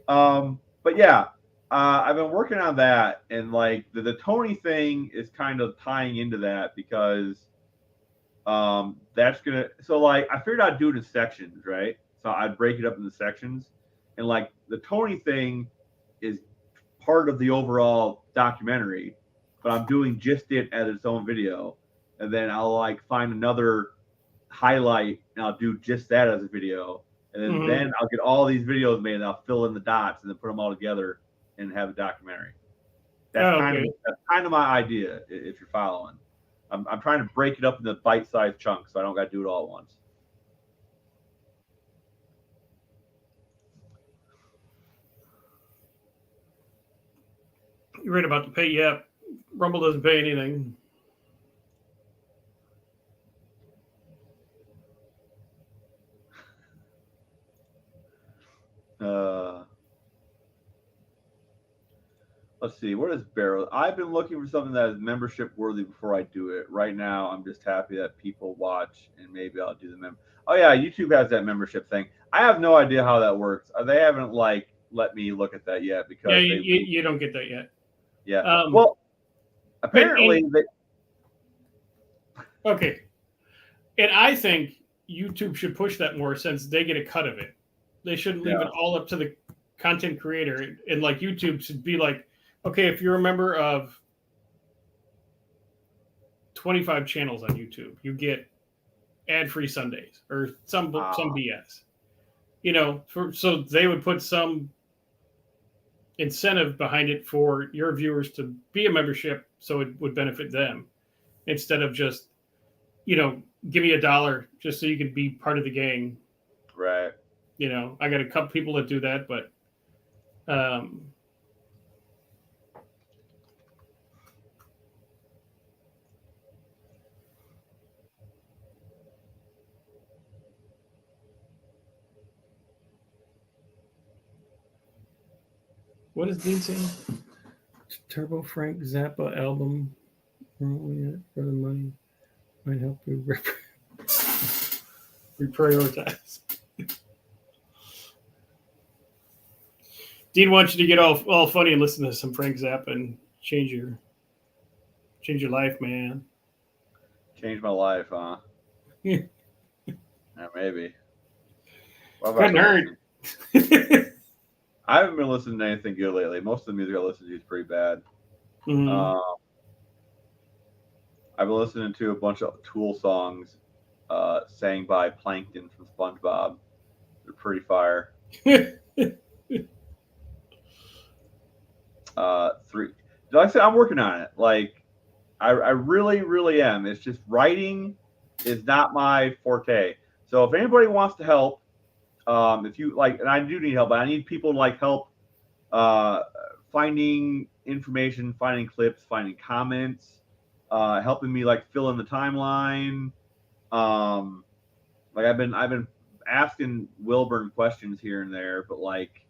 Speaker 1: But yeah. I've been working on that, and like the Tony thing is kind of tying into that because that's gonna. So like I figured I'd do it in sections, right? So I'd break it up into sections, and like the Tony thing is part of the overall documentary, but I'm doing just it as its own video, and then I'll like find another highlight and I'll do just that as a video, and then I'll get all these videos made and I'll fill in the dots and then put them all together and have a documentary. That's kind of my idea. If you're following, I'm trying to break it up into bite-sized chunks, so I don't got to do it all at once.
Speaker 3: You're right about the pay. Yeah, Rumble doesn't pay anything.
Speaker 1: Let's see. What is Barrow? I've been looking for something that is membership worthy before I do it. Right now, I'm just happy that people watch, and maybe I'll do the member. Oh yeah, YouTube has that membership thing. I have no idea how that works. They haven't like let me look at that yet because
Speaker 3: you don't get that yet.
Speaker 1: Yeah. Well, apparently
Speaker 3: okay. And I think YouTube should push that more since they get a cut of it. They shouldn't leave it all up to the content creator. And like YouTube should be like, okay, if you're a member of 25 channels on YouTube, you get ad-free Sundays or some BS. You know, so they would put some incentive behind it for your viewers to be a membership so it would benefit them instead of just, you know, give me $1 just so you can be part of the gang.
Speaker 1: Right.
Speaker 3: You know, I got a couple people that do that, but what is Dean saying? Turbo Frank Zappa album for the money might help you reprioritize. Dean wants you to get all funny and listen to some Frank Zappa and change your life, man.
Speaker 1: Change my life, huh? Yeah, maybe.
Speaker 3: Couldn't hurt.
Speaker 1: I haven't been listening to anything good lately. Most of the music I listen to is pretty bad.
Speaker 3: Mm-hmm.
Speaker 1: I've been listening to a bunch of Tool songs sang by Plankton from SpongeBob. They're pretty fire. Like I said, I'm working on it. Like, I really, really am. It's just writing is not my forte. So if anybody wants to help, if you like, and I do need help, but I need people to like help finding information, finding clips, finding comments, helping me like fill in the timeline. Like I've been asking Wilburn questions here and there, but like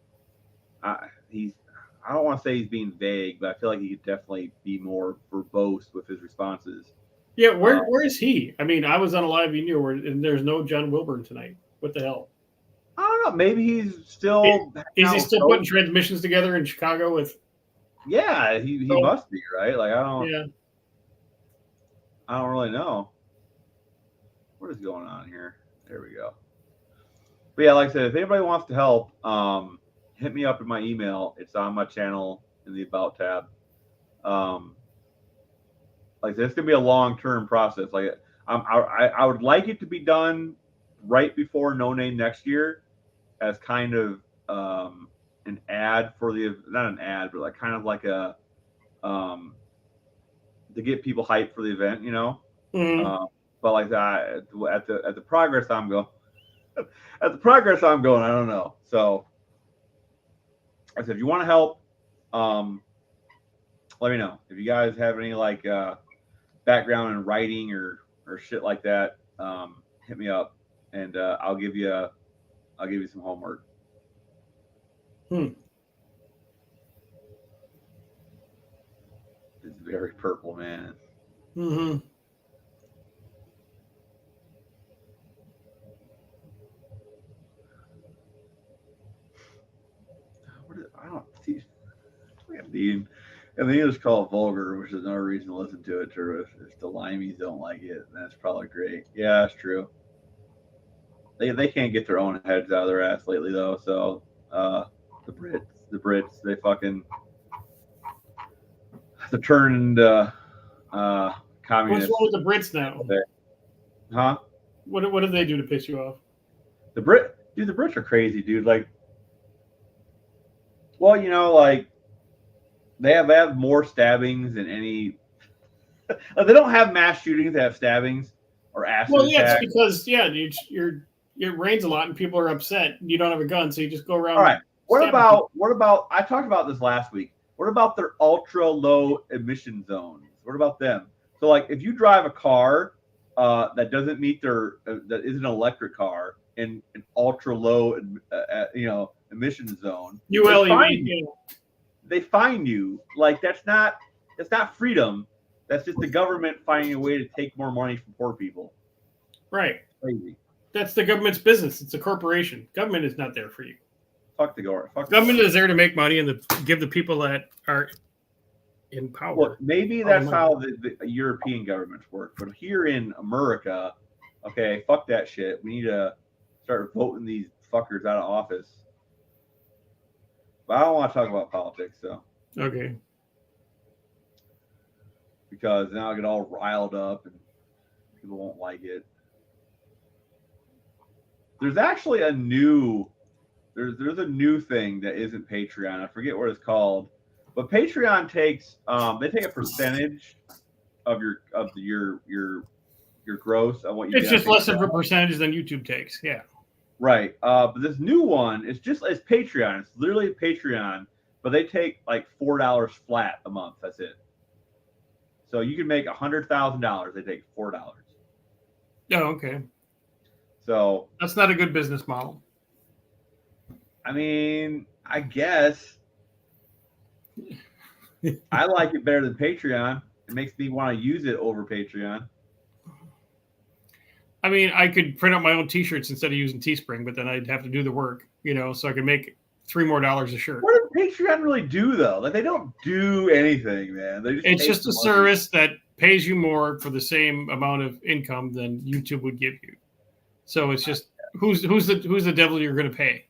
Speaker 1: I don't want to say he's being vague, but I feel like he could definitely be more verbose with his responses.
Speaker 3: Yeah, where is he? I mean, I was on a live video and there's no John Wilburn tonight. What the hell?
Speaker 1: I don't know. Maybe he's still.
Speaker 3: Is he still putting transmissions together in Chicago with?
Speaker 1: Yeah, he must be, right? Like I don't really know. What is going on here? There we go. But yeah, like I said, if anybody wants to help, hit me up in my email. It's on my channel in the About tab. Like I said, it's gonna be a long-term process. Like I would like it to be done right before No Name Next Year as kind of an ad for not an ad, but like kind of like a to get people hyped for the event, you know. But like that at the progress I'm going, I don't know. So I said, if you want to help, let me know. If you guys have any like background in writing or shit like that, hit me up and I'll give you some homework. It's very purple, man. I don't see. And they just call it vulgar, which is another reason to listen to it. If the Limeys don't like it, that's probably great. Yeah, that's true. They can't get their own heads out of their ass lately though. So the Brits, they fucking they're turning into communists.
Speaker 3: What's wrong with the Brits now?
Speaker 1: Huh?
Speaker 3: What did they do to piss you off?
Speaker 1: The Brits are crazy, dude. Like, well, you know, like they have more stabbings than any. They don't have mass shootings; they have stabbings or acid attacks.
Speaker 3: Well, yeah, it's because it rains a lot and people are upset. And you don't have a gun, so you just go around.
Speaker 1: All right. What about? I talked about this last week. What about their ultra low emission zones? What about them? So, like, if you drive a car that doesn't meet that isn't an electric car in an ultra low, emission zone, they fine you. Like that's not freedom. That's just the government finding a way to take more money from poor people.
Speaker 3: Right.
Speaker 1: Crazy.
Speaker 3: That's the government's business. It's a corporation. Government is not there for you.
Speaker 1: Fuck the government.
Speaker 3: Government is there to make money and to give the people that are in power.
Speaker 1: Well, maybe that's how the European governments work. But here in America, okay, fuck that shit. We need to start voting these fuckers out of office. But I don't want to talk about politics, so.
Speaker 3: Okay.
Speaker 1: Because then I'll get all riled up and people won't like it. There's actually a new there's a new thing that isn't Patreon. I forget what it's called. But Patreon takes they take a percentage of your gross of what you
Speaker 3: it's just less of a percentage than YouTube takes. Yeah.
Speaker 1: Right. But this new one, it's Patreon. It's literally Patreon, but they take like $4 flat a month. That's it. So you can make $100,000. They take $4.
Speaker 3: Oh, okay.
Speaker 1: So
Speaker 3: that's not a good business model.
Speaker 1: I mean, I guess I like it better than Patreon. It makes me want to use it over Patreon.
Speaker 3: I mean, I could print out my own T-shirts instead of using Teespring, but then I'd have to do the work, so I could make $3 more a shirt.
Speaker 1: What does Patreon really do, though? Like, they don't do anything, man.
Speaker 3: It's just a service that pays you more for the same amount of income than YouTube would give you. So it's just who's the devil you're going to pay?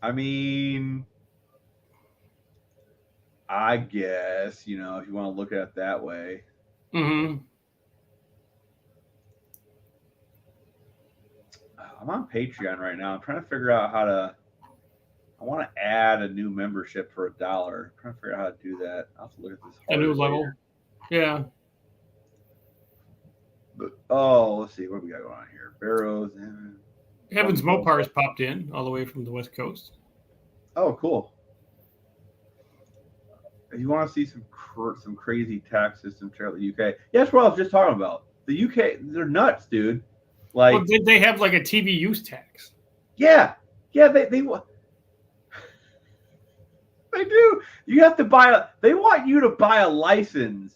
Speaker 1: I mean, I guess, if you want to look at it that way.
Speaker 3: Mm-hmm.
Speaker 1: I'm on Patreon right now. I'm trying to figure out I want to add a new membership for $1. I'm trying to figure out how to do that. I'll have to look at this.
Speaker 3: A new level. Yeah.
Speaker 1: But, let's see. What do we got going on here? Barrows and
Speaker 3: Heavens Mopar has popped in all the way from the West Coast.
Speaker 1: Oh, cool. If you want to see some crazy tax system throughout the UK, yeah, that's what I was just talking about. The UK, they're nuts, dude. Like,
Speaker 3: well, did they have like a TV use tax?
Speaker 1: Yeah, they do. You have to they want you to buy a license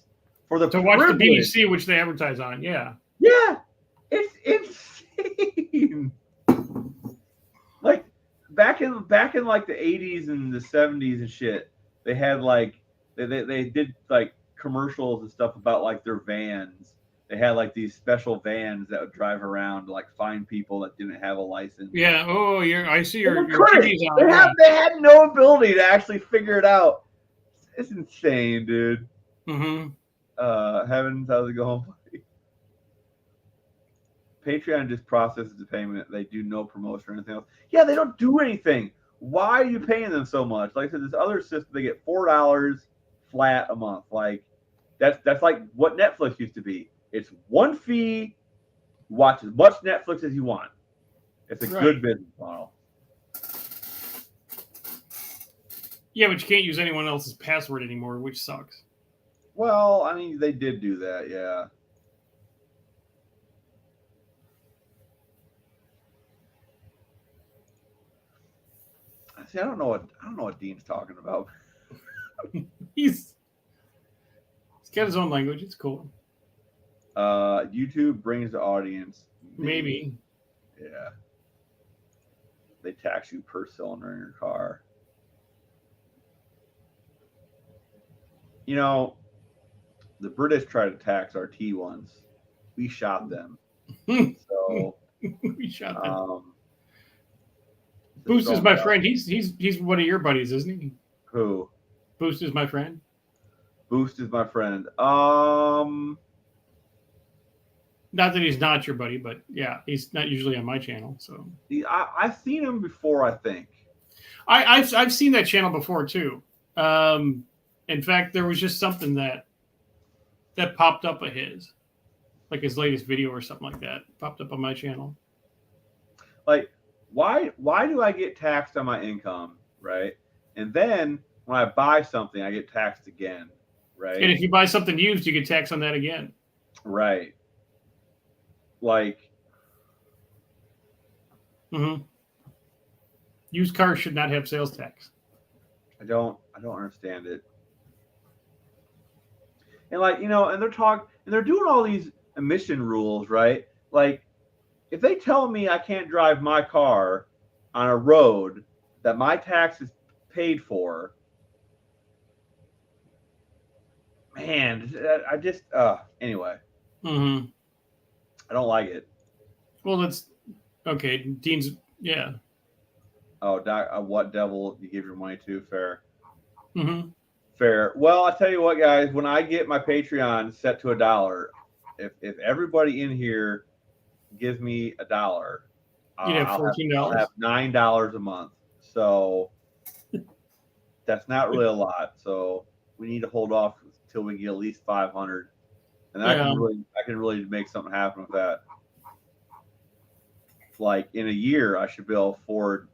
Speaker 1: for to
Speaker 3: watch the BBC, which they advertise on. Yeah.
Speaker 1: Yeah, it's insane. Like back in like the 80s and the 70s and shit, they had like they did like commercials and stuff about like their vans. They had like these special vans that would drive around to like find people that didn't have a license.
Speaker 3: Yeah. Oh, I see your
Speaker 1: TV's on. They had no ability to actually figure it out. It's insane, dude.
Speaker 3: Mm-hmm.
Speaker 1: Heavens, how's it going, buddy? Patreon just processes the payment. They do no promotion or anything else. Yeah, they don't do anything. Why are you paying them so much? Like I said, this other system, they get $4 flat a month. Like that's like what Netflix used to be. It's one fee. Watch as much Netflix as you want. It's a good business model.
Speaker 3: Yeah, but you can't use anyone else's password anymore, which sucks.
Speaker 1: Well, I mean, they did do that, yeah. See, I don't know what Dean's talking about.
Speaker 3: He's got his own language. It's cool.
Speaker 1: YouTube brings the audience.
Speaker 3: Maybe.
Speaker 1: Yeah. They tax you per cylinder in your car. You know, the British tried to tax our T1s. We shot them. So
Speaker 3: we shot them. Boost is my friend. He's one of your buddies, isn't he?
Speaker 1: Who?
Speaker 3: Boost is my friend.
Speaker 1: Boost is my friend.
Speaker 3: Not that he's not your buddy, but yeah, he's not usually on my channel. So
Speaker 1: I've seen him before. I think
Speaker 3: I've seen that channel before too. In fact, there was just something that popped up of his, like his latest video or something like that, popped up on my channel.
Speaker 1: Like, why do I get taxed on my income, right? And then when I buy something, I get taxed again, right?
Speaker 3: And if you buy something used, you get taxed on that again.
Speaker 1: Right. Like,
Speaker 3: used cars should not have sales tax.
Speaker 1: I don't understand it. And like, you know, and they're doing all these emission rules, right? Like, if they tell me I can't drive my car on a road that my tax is paid for, man, I just anyway. I don't like it.
Speaker 3: Well, that's okay. Dean's, yeah.
Speaker 1: Oh, what devil you give your money to? Fair.
Speaker 3: Fair.
Speaker 1: Well, I tell you what, guys. When I get my Patreon set to $1, if everybody in here gives me $1,
Speaker 3: you'd have $14.
Speaker 1: I'll have $9 a month. So that's not really a lot. So we need to hold off until we get at least 500, and then I can really make something happen with that. Like in a year, I should be able to afford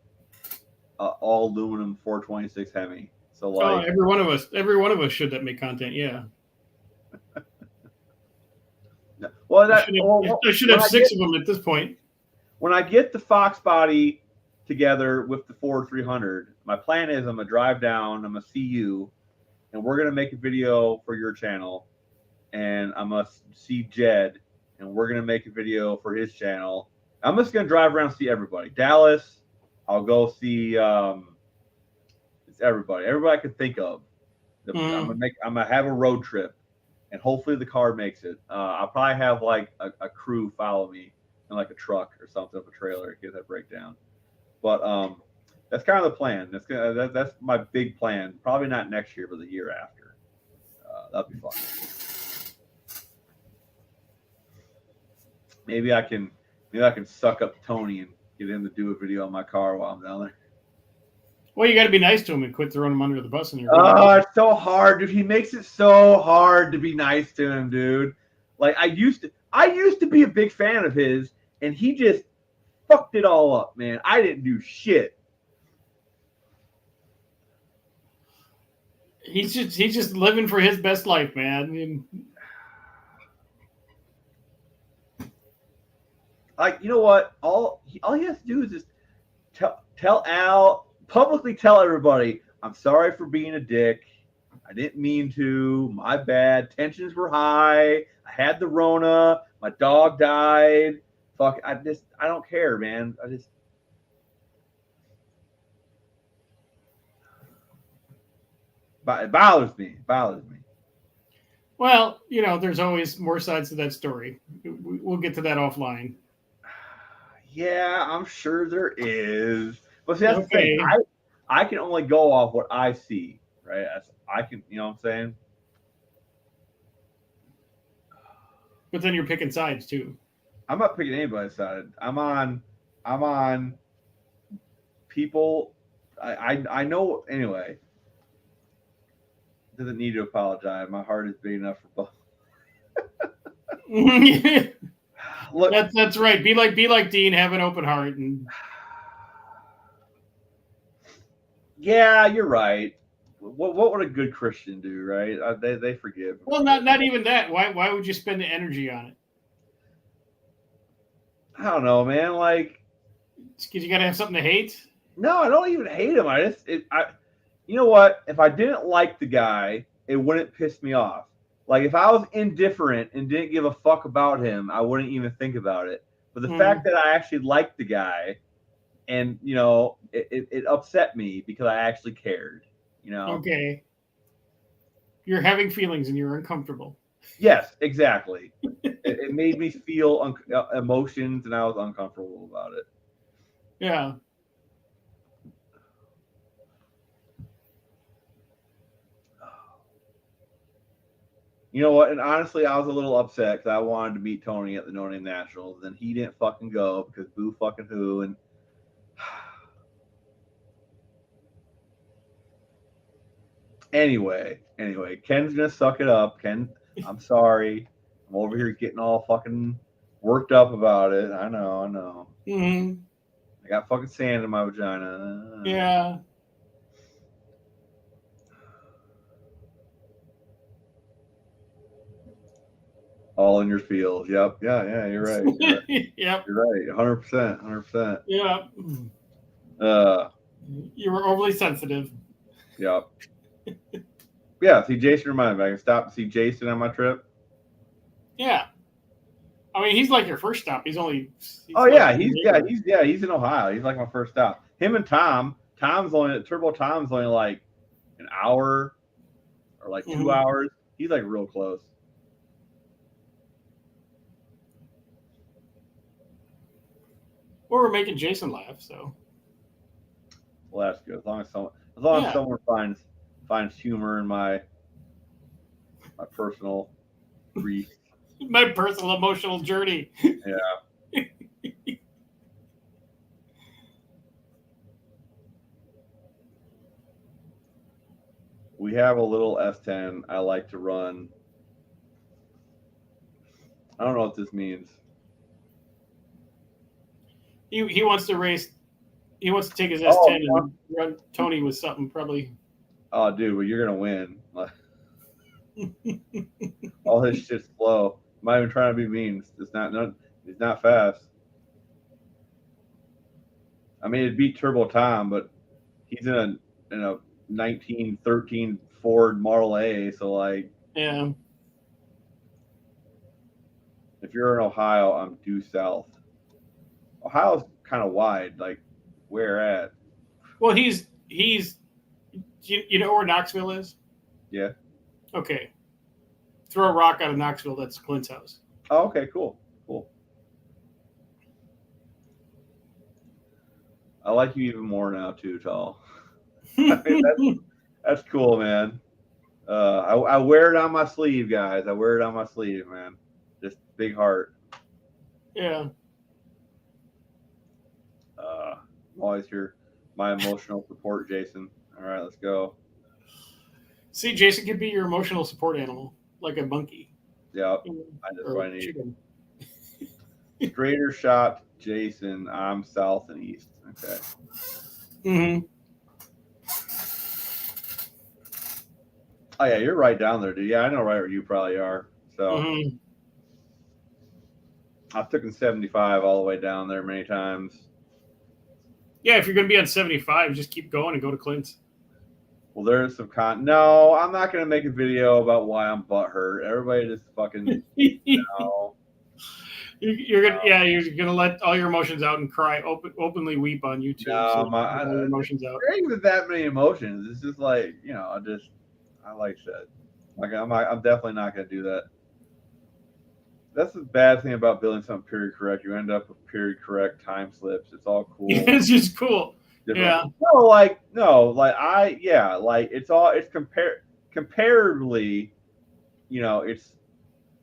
Speaker 1: all aluminum 426 Hemi. So like
Speaker 3: every one of us should that make content. Yeah.
Speaker 1: Well,
Speaker 3: I should have 6 of them at this point.
Speaker 1: When I get the Fox body together with the Ford 300, my plan is I'm gonna drive down. I'm gonna see you, and we're gonna make a video for your channel, and I'm gonna see Jed, and we're gonna make a video for his channel. I'm just gonna drive around and see everybody. Dallas, I'll go see it's everybody I could think of. I'm gonna have a road trip, and hopefully the car makes it. I'll probably have like a crew follow me in like a truck or something, a trailer, in case I break down. But that's kind of the plan. That's my big plan. Probably not next year, but the year after. That'll be fun. Maybe I can suck up Tony and get him to do a video on my car while I'm down there.
Speaker 3: Well, you got to be nice to him and quit throwing him under the bus in your.
Speaker 1: Oh, it's so hard, dude. He makes it so hard to be nice to him, dude. Like I used to be a big fan of his, and he just fucked it all up, man. I didn't do shit.
Speaker 3: He's just living for his best life, man.
Speaker 1: Like, you know what? All he has to do is just tell Al, publicly tell everybody, I'm sorry for being a dick. I didn't mean to. My bad. Tensions were high. I had the Rona. My dog died. Fuck, I don't care, man. It bothers me.
Speaker 3: Well, you know, there's always more sides to that story. We'll get to that offline.
Speaker 1: Yeah, I'm sure there is. But see, that's the thing. I can only go off what I see, right? I can, you know what I'm saying?
Speaker 3: But then you're picking sides too.
Speaker 1: I'm not picking anybody's side. I'm on people. I know anyway. Doesn't need to apologize. My heart is big enough for both. Look,
Speaker 3: that's right. Be like Dean. Have an open heart. And
Speaker 1: yeah, you're right. What would a good Christian do, right? They forgive.
Speaker 3: Well, not even that. Why would you spend the energy on it?
Speaker 1: I don't know, man. Like,
Speaker 3: because you got to have something to hate.
Speaker 1: No, I don't even hate him. You know what? If I didn't like the guy, it wouldn't piss me off. Like if I was indifferent and didn't give a fuck about him, I wouldn't even think about it. But the fact that I actually liked the guy, and you know, it upset me because I actually cared. You know.
Speaker 3: Okay. You're having feelings and you're uncomfortable.
Speaker 1: Yes, exactly. it made me feel emotions, and I was uncomfortable about it.
Speaker 3: Yeah.
Speaker 1: You know what? And honestly, I was a little upset because I wanted to meet Tony at the No Name Nationals, and he didn't fucking go because boo fucking who. And anyway, Ken's gonna suck it up. Ken, I'm sorry. I'm over here getting all fucking worked up about it. I know.
Speaker 3: Mm-hmm.
Speaker 1: I got fucking sand in my vagina.
Speaker 3: Yeah.
Speaker 1: All in your field. Yep. Yeah. You're right.
Speaker 3: Yep.
Speaker 1: You're right. 100%.
Speaker 3: Yeah. You were overly sensitive.
Speaker 1: Yep. Yeah. See, Jason reminded me. I can stop and see Jason on my trip.
Speaker 3: Yeah. I mean, he's like your first stop. He's
Speaker 1: in Ohio. He's like my first stop. Him and Turbo Tom's only like an hour or like 2 hours. He's like real close.
Speaker 3: Or we're making Jason laugh, so.
Speaker 1: Well, that's good. As long as someone finds humor in my personal grief.
Speaker 3: My personal emotional journey.
Speaker 1: Yeah. We have a little S10 I like to run. I don't know what this means.
Speaker 3: He wants to race. He wants to take his S10 and run Tony with something, probably.
Speaker 1: Oh, dude, well, you're going to win. All his shit's slow. I'm not even trying to be mean. It's not fast. I mean, it beat Turbo Tom, but he's in a 1913 Ford Model A, so like.
Speaker 3: Yeah.
Speaker 1: If you're in Ohio, I'm due south. Ohio's kind of wide, like where at?
Speaker 3: Well, he's you know where Knoxville is?
Speaker 1: Yeah.
Speaker 3: Okay. Throw a rock out of Knoxville, that's Clint's house.
Speaker 1: Oh, okay, cool. I like you even more now too, Tall. I mean, that's cool, man. I wear it on my sleeve, guys. I wear it on my sleeve, man. Just big heart.
Speaker 3: Yeah.
Speaker 1: Always here. My emotional support, Jason. All right, let's go.
Speaker 3: See, Jason could be your emotional support animal, like a monkey.
Speaker 1: Yep. That's what I need. Chicken. Straighter shot, Jason. I'm south and east. Okay.
Speaker 3: Mm-hmm.
Speaker 1: Oh, yeah, you're right down there, dude. Yeah, I know right where you probably are. So I've taken 75 all the way down there many times.
Speaker 3: Yeah, if you're going to be on 75, just keep going and go to Clint's.
Speaker 1: Well, there's some No, I'm not going to make a video about why I'm butthurt. Everybody just fucking,
Speaker 3: You're gonna let all your emotions out and cry, openly weep on YouTube.
Speaker 1: No,
Speaker 3: all your emotions out.
Speaker 1: There ain't even that many emotions. It's just like I like shit. Like I'm definitely not gonna do that. That's the bad thing about building something period correct. You end up with period correct time slips. It's all cool.
Speaker 3: It's just cool.
Speaker 1: Different.
Speaker 3: Yeah. It's
Speaker 1: comparatively, it's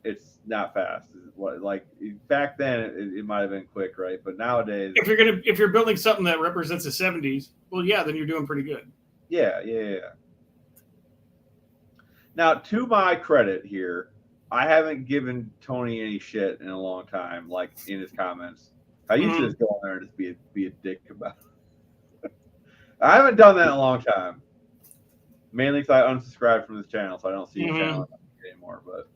Speaker 1: it's not fast. What like back then it might have been quick, right? But nowadays,
Speaker 3: if you're building something that represents the 70s, well, yeah, then you're doing pretty good.
Speaker 1: yeah. Now, to my credit here, I haven't given Tony any shit in a long time, like in his comments. I used to just go on there and just be a dick about it. I haven't done that in a long time. Mainly because I unsubscribed from this channel, so I don't see his channel anymore. But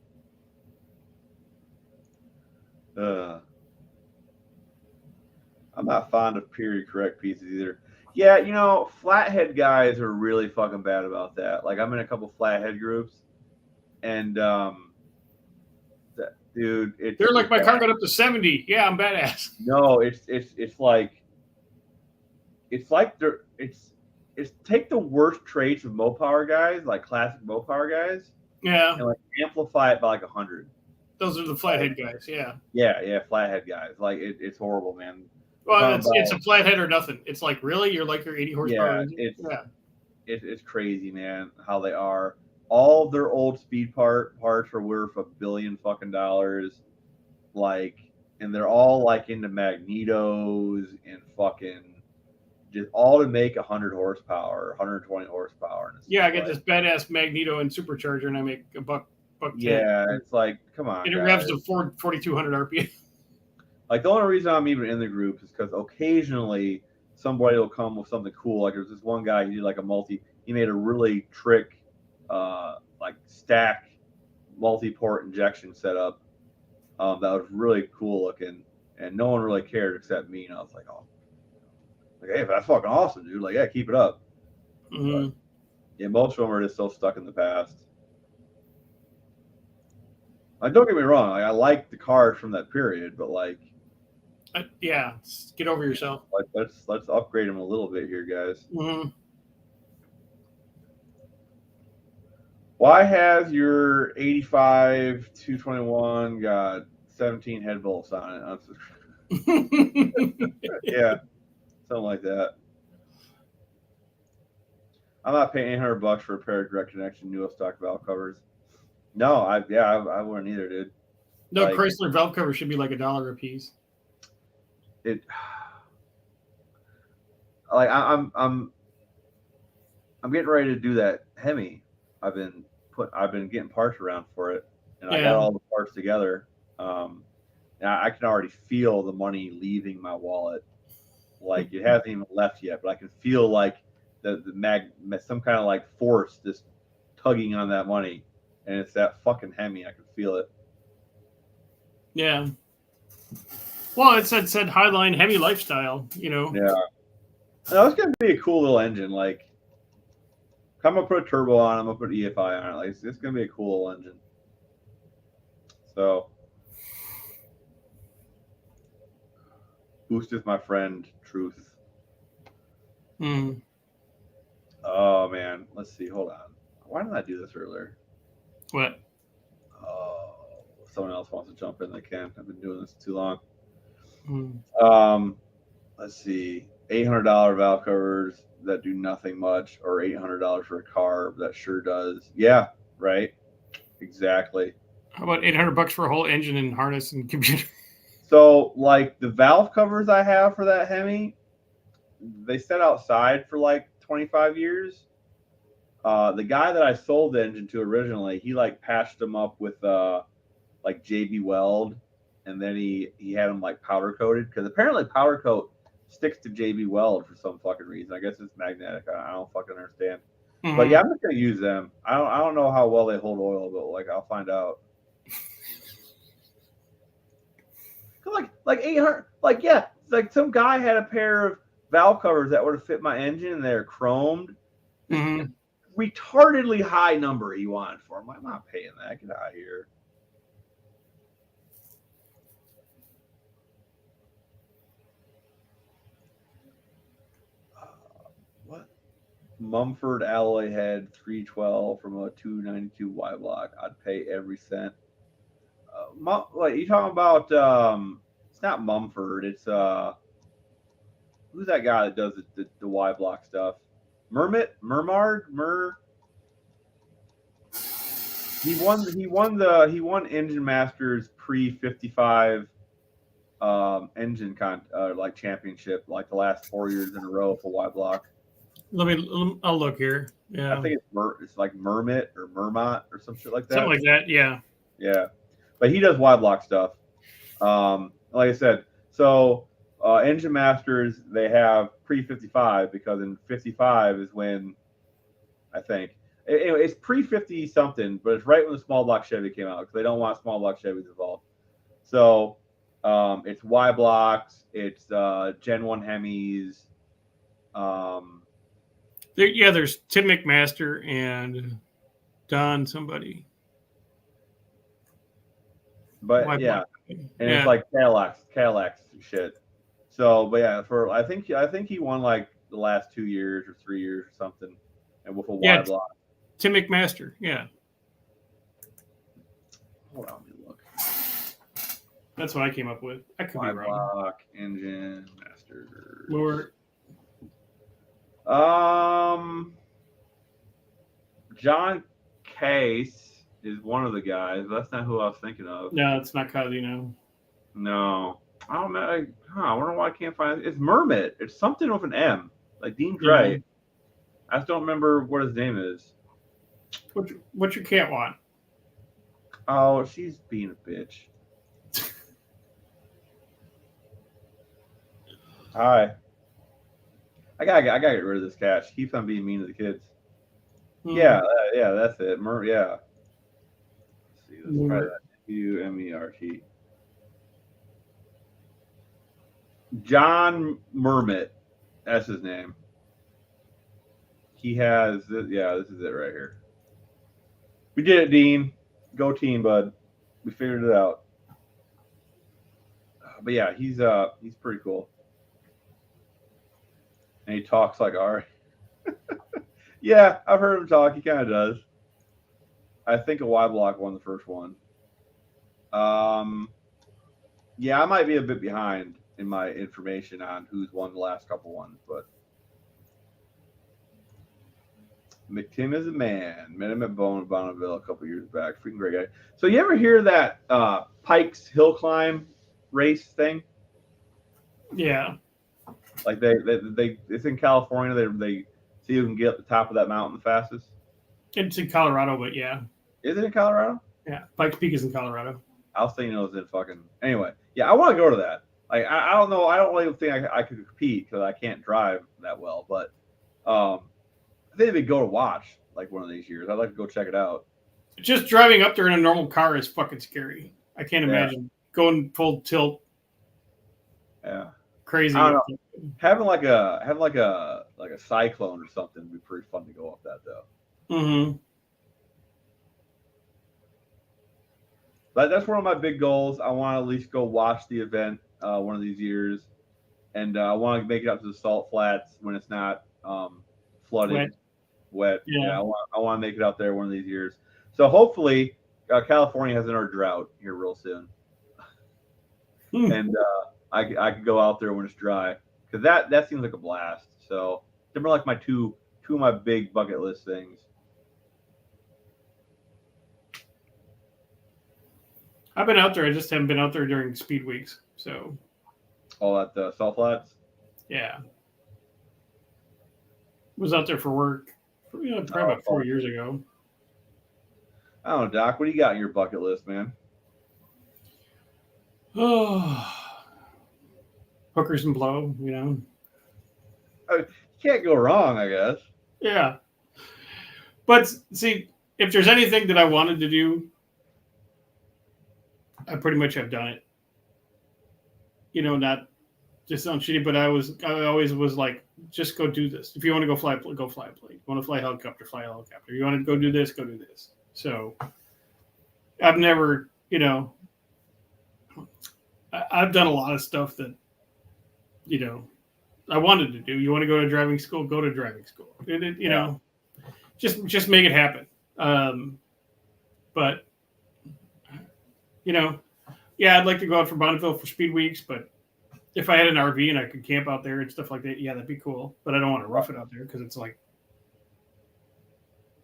Speaker 1: I'm not fond of period correct pieces either. Yeah, you know, flathead guys are really fucking bad about that. Like, I'm in a couple flathead groups, and dude,
Speaker 3: they're like, my car got up to 70. Yeah, I'm badass.
Speaker 1: No, it's like it's take the worst traits of Mopar guys, like classic Mopar guys,
Speaker 3: yeah,
Speaker 1: and like amplify it by like 100.
Speaker 3: Those are the flathead guys.
Speaker 1: Yeah, flathead guys. Like it's horrible, man.
Speaker 3: Well, it's a flathead or nothing. It's like, really, you're like your 80 horsepower.
Speaker 1: It's crazy, man. How they are. All their old speed parts are worth $1 billion fucking dollars. Like, and they're all like into magnetos and fucking just all to make 100 horsepower, 120 horsepower.
Speaker 3: Yeah, I get this badass magneto and supercharger, and I make a buck 10.
Speaker 1: Yeah, it's like, come on.
Speaker 3: And it revs to 4,200 RPM.
Speaker 1: Like, the only reason I'm even in the group is because occasionally somebody will come with something cool. Like, there's this one guy, he did like he made a really trick, like stack multi-port injection setup that was really cool looking, and no one really cared except me. And I was like, oh, like, hey, that's fucking awesome, dude. Like, yeah, keep it up. But, yeah, most of them are just so stuck in the past. Like, don't get me wrong, like, I like the cars from that period, but like,
Speaker 3: yeah, get over yourself.
Speaker 1: Like, let's upgrade them a little bit here, guys. Why has your 85 221 got 17 head bolts on it? Yeah, something like that. I'm not paying $800 for a pair of direct connection Neo stock valve covers. No, I wouldn't either, dude.
Speaker 3: No,
Speaker 1: like,
Speaker 3: Chrysler valve cover should be like $1 a piece.
Speaker 1: It like I'm getting ready to do that Hemi. I've been getting parts around for it, and I got all the parts together. And I can already feel the money leaving my wallet. Like, it hasn't even left yet, but I can feel like some kind of like force just tugging on that money, and it's that fucking Hemi. I can feel it.
Speaker 3: Yeah. Well, it said Highline Hemi lifestyle, you know.
Speaker 1: Yeah. No, it's gonna be a cool little engine. Like, I'm gonna put a turbo on. I'm gonna put EFI on it. Like, it's gonna be a cool little engine. So, Boost is my friend. Truth. Oh man, let's see. Hold on. Why didn't I do this earlier?
Speaker 3: What?
Speaker 1: Oh, someone else wants to jump in. They can. I've been doing this too long. Let's see. $800 valve covers that do nothing much, or $800 for a car that sure does. Yeah, right. Exactly.
Speaker 3: How about $800 for a whole engine and harness and computer?
Speaker 1: So, like, the valve covers I have for that Hemi, they set outside for like 25 years. The guy that I sold the engine to originally, he like patched them up with like JB Weld, and then he had them like powder coated, because apparently powder coat sticks to JB Weld for some fucking reason. I guess it's magnetic. I don't fucking understand. But yeah, I'm just gonna use them. I don't know how well they hold oil, but like, I'll find out. Like 800, like, yeah, it's like some guy had a pair of valve covers that would have fit my engine, and they're chromed. Retardedly high number he wanted for them. I'm not paying that. Get out of here. What? Mumford alloy head 312 from a 292 Y block. I'd pay every cent. What you talking about? It's not Mumford. It's who's that guy that does the Y block stuff? Mermard? He won Engine Masters pre-55 engine like championship like the last 4 years in a row for Y Block.
Speaker 3: I'll look here. Yeah,
Speaker 1: I think it's like Mermit or Mermot or some shit like that.
Speaker 3: Something like that. Yeah.
Speaker 1: Yeah, but he does Y Block stuff. Like I said, so Engine Masters they have pre-55 because in 55 is when I think it's pre-50 something, but it's right when the small block Chevy came out because they don't want small block Chevys involved. So it's Y blocks, it's Gen 1 Hemis.
Speaker 3: There's Tim McMaster and Don somebody.
Speaker 1: But yeah, and it's like Cadillacs shit. So, but yeah, I think he won like the last 2 years or 3 years or something, and with a Y block.
Speaker 3: Tim McMaster, yeah.
Speaker 1: Hold on, let me look.
Speaker 3: That's what I came up with. I could be wrong.
Speaker 1: Block Engine Masters.
Speaker 3: Lower.
Speaker 1: John Case is one of the guys. But that's not who I was thinking of.
Speaker 3: No, it's not Cadino.
Speaker 1: No, I don't know. I wonder why I can't find it. It's Mermit. It's something with an M, like Dean Dre. Yeah. I just don't remember what his name is.
Speaker 3: What's your cat want?
Speaker 1: Oh, she's being a bitch. Hi. I gotta get rid of this cat. She keeps on being mean to the kids. Hmm. Yeah, that's it. Yeah. Let's see. Let's try that. Umert. John Mermit. That's his name. He has. Yeah, this is it right here. We did it, Dean. Go team, bud. We figured it out. But yeah, he's pretty cool. And he talks like Ari. Yeah, I've heard him talk. He kind of does. I think a Y Block won the first one. Yeah, I might be a bit behind in my information on who's won the last couple ones, but McTim is a man. Met him at Bonneville a couple years back. Freaking great guy. So you ever hear that Pikes Hill Climb race thing?
Speaker 3: Yeah.
Speaker 1: Like they it's in California. They see who can get up the top of that mountain the fastest.
Speaker 3: It's in Colorado, but yeah.
Speaker 1: Is it in Colorado?
Speaker 3: Yeah, Pikes Peak is in Colorado.
Speaker 1: I was thinking it was in fucking. Anyway, yeah, I want to go to that. Like I don't know. I don't really think I could compete because I can't drive that well. But I think it'd be go to watch like one of these years. I'd like to go check it out.
Speaker 3: Just driving up there in a normal car is fucking scary. I can't imagine going full tilt.
Speaker 1: Yeah.
Speaker 3: Crazy.
Speaker 1: I don't know. Having like a cyclone or something would be pretty fun to go off that though.
Speaker 3: Mm-hmm.
Speaker 1: But that's one of my big goals. I want to at least go watch the event one of these years, and I want to make it up to the Salt Flats when it's not flooded, wet. Yeah, I want to make it out there one of these years. So hopefully, California has another drought here real soon, and I can go out there when it's dry because that seems like a blast. So they're like my two of my big bucket list things.
Speaker 3: I've been out there. I just haven't been out there during speed weeks. So.
Speaker 1: Oh, at the Salt Flats?
Speaker 3: Yeah. Was out there for work probably about 4 years ago.
Speaker 1: I don't know, Doc. What do you got on your bucket list, man?
Speaker 3: Oh, hookers and blow, You
Speaker 1: can't go wrong, I guess.
Speaker 3: Yeah. But see, if there's anything that I wanted to do, I pretty much have done it. Not just sound shitty, but I always was like, just go do this. If you want to go fly a plane, go fly a plane. You want to fly a helicopter, fly a helicopter. You want to go do this, go do this. So I've never, I've done a lot of stuff that, I wanted to do. You want to go to driving school, go to driving school. Just make it happen. But I'd like to go out for Bonneville for speed weeks, but if I had an RV and I could camp out there and stuff like that, yeah, that'd be cool. But I don't want to rough it out there because it's like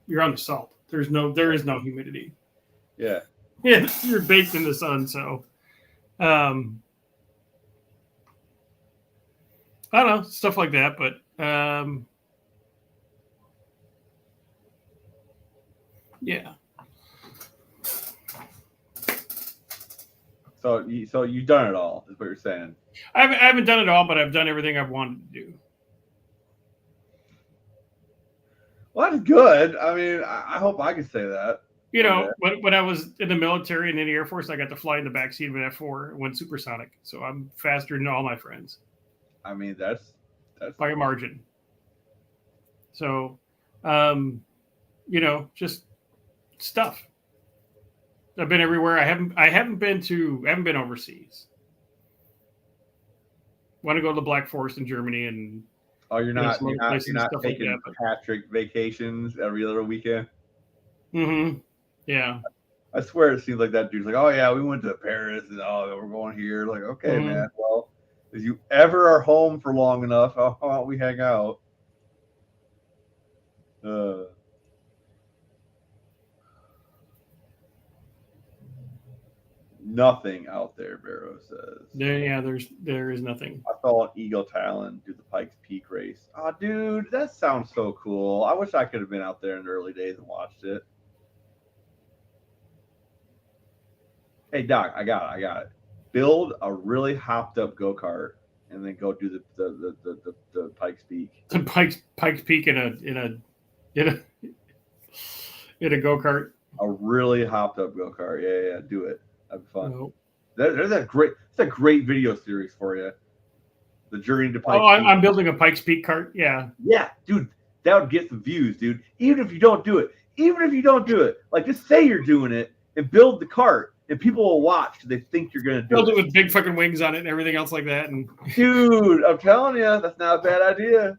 Speaker 3: you're on the salt. There is no humidity.
Speaker 1: Yeah.
Speaker 3: Yeah, you're baked in the sun, so I don't know, stuff like that. But yeah.
Speaker 1: So you've done it all, is what you're saying.
Speaker 3: I haven't done it all, but I've done everything I've wanted to do.
Speaker 1: Well, that's good. I mean, I hope I can say that.
Speaker 3: You know, when I was in the military and in the Air Force, I got to fly in the backseat of an F4 and went supersonic. So I'm faster than all my friends.
Speaker 1: I mean, that's
Speaker 3: by a margin. So, you know, just stuff. I've been everywhere. I haven't been overseas. Want to go to the Black Forest in Germany and
Speaker 1: you're not taking
Speaker 3: like
Speaker 1: Patrick vacations every other weekend.
Speaker 3: Mm-hmm. Yeah.
Speaker 1: I swear it seems like that dude's like, oh yeah, we went to Paris and we're going here. Like, okay, man. Well, if you ever are home for long enough, how about we hang out? Nothing out there, Barrow says.
Speaker 3: There is nothing.
Speaker 1: I saw an Eagle Talon do the Pikes Peak race. Oh, dude, that sounds so cool. I wish I could have been out there in the early days and watched it. Hey, Doc, I got it. Build a really hopped up go-kart and then go do the Pikes Peak.
Speaker 3: Pikes Peak in a go-kart.
Speaker 1: A really hopped up go-kart. Yeah, do it. That'd be fun. Nope. There's a great video series for you. The Journey to Pikes Peak.
Speaker 3: I'm building a Pikes Peak kart. Yeah.
Speaker 1: Yeah, dude, that would get some views, dude. Even if you don't do it, like just say you're doing it and build the kart, and people will watch because they think you're gonna do it.
Speaker 3: Build it with big fucking wings on it and everything else like that. And
Speaker 1: dude, I'm telling you, that's not a bad idea.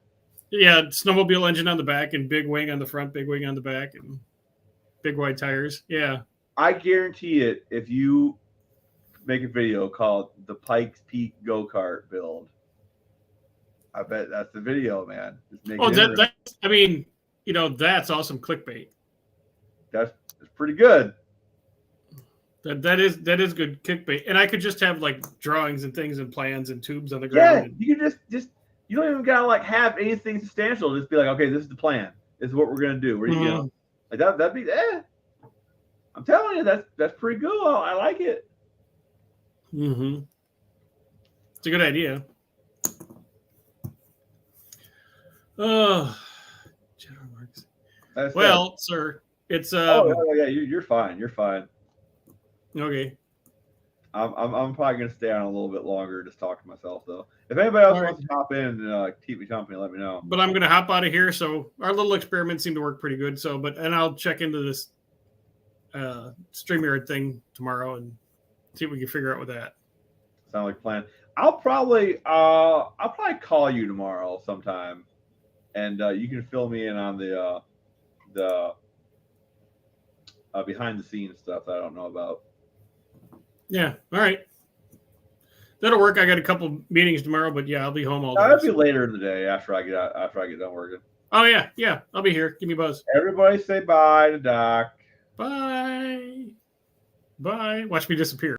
Speaker 3: Yeah, snowmobile engine on the back and big wing on the front, big wing on the back, and big wide tires. Yeah.
Speaker 1: I guarantee it. If you make a video called the Pikes Peak Go-Kart build, I bet that's the video, man.
Speaker 3: I mean, you know, that's awesome clickbait.
Speaker 1: That's pretty good.
Speaker 3: That is good clickbait, and I could just have like drawings and things and plans and tubes on the ground.
Speaker 1: Yeah, you can just you don't even gotta like have anything substantial. Just be like, okay, this is the plan. This is what we're gonna do. Where you go? Like that'd be I'm telling you, that's pretty cool. I like it.
Speaker 3: Mm-hmm. It's a good idea. Oh, General Marks. Well, sir, it's
Speaker 1: yeah, you're fine. You're fine.
Speaker 3: Okay.
Speaker 1: I'm probably gonna stay on a little bit longer, just talk to myself though. If anybody else wants to hop in and keep me company, let me know.
Speaker 3: But I'm gonna hop out of here. So our little experiment seemed to work pretty good. So, and I'll check into this StreamYard thing tomorrow and see if we can figure out with that.
Speaker 1: Sound like a plan. I'll probably call you tomorrow sometime, and you can fill me in on the behind the scenes stuff that I don't know about.
Speaker 3: Yeah. All right. That'll work. I got a couple meetings tomorrow, but yeah, I'll be home all day.
Speaker 1: That'll be later in the day after I get done working.
Speaker 3: Oh yeah. I'll be here. Give me a buzz.
Speaker 1: Everybody say bye to Doc.
Speaker 3: Bye. Bye. Watch me disappear.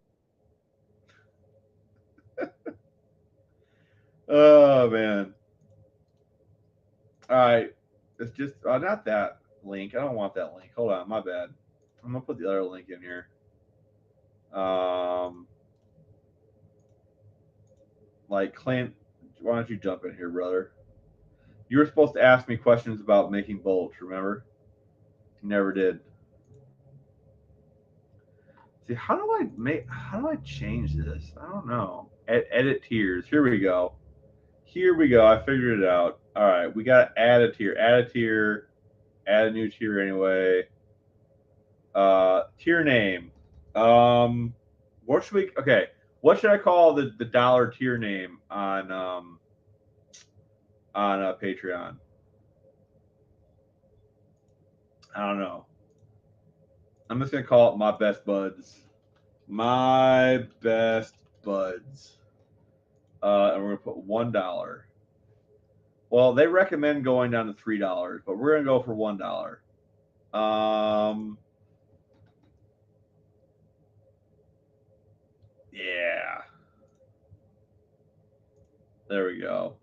Speaker 1: Oh man. All right. It's just not that link. I don't want that link. Hold on, my bad. I'm gonna put the other link in here. Like Clint, why don't you jump in here, brother? You were supposed to ask me questions about making bolts, remember? You never did. See, how do I change this? I don't know. Edit tiers. Here we go. I figured it out. All right, we got to add a tier. Add a new tier anyway. Tier name. What should I call the dollar tier name on Patreon? I don't know. I'm just gonna call it my best buds. My best buds. And we're gonna put $1. Well, they recommend going down to $3, but we're gonna go for $1. Yeah. There we go.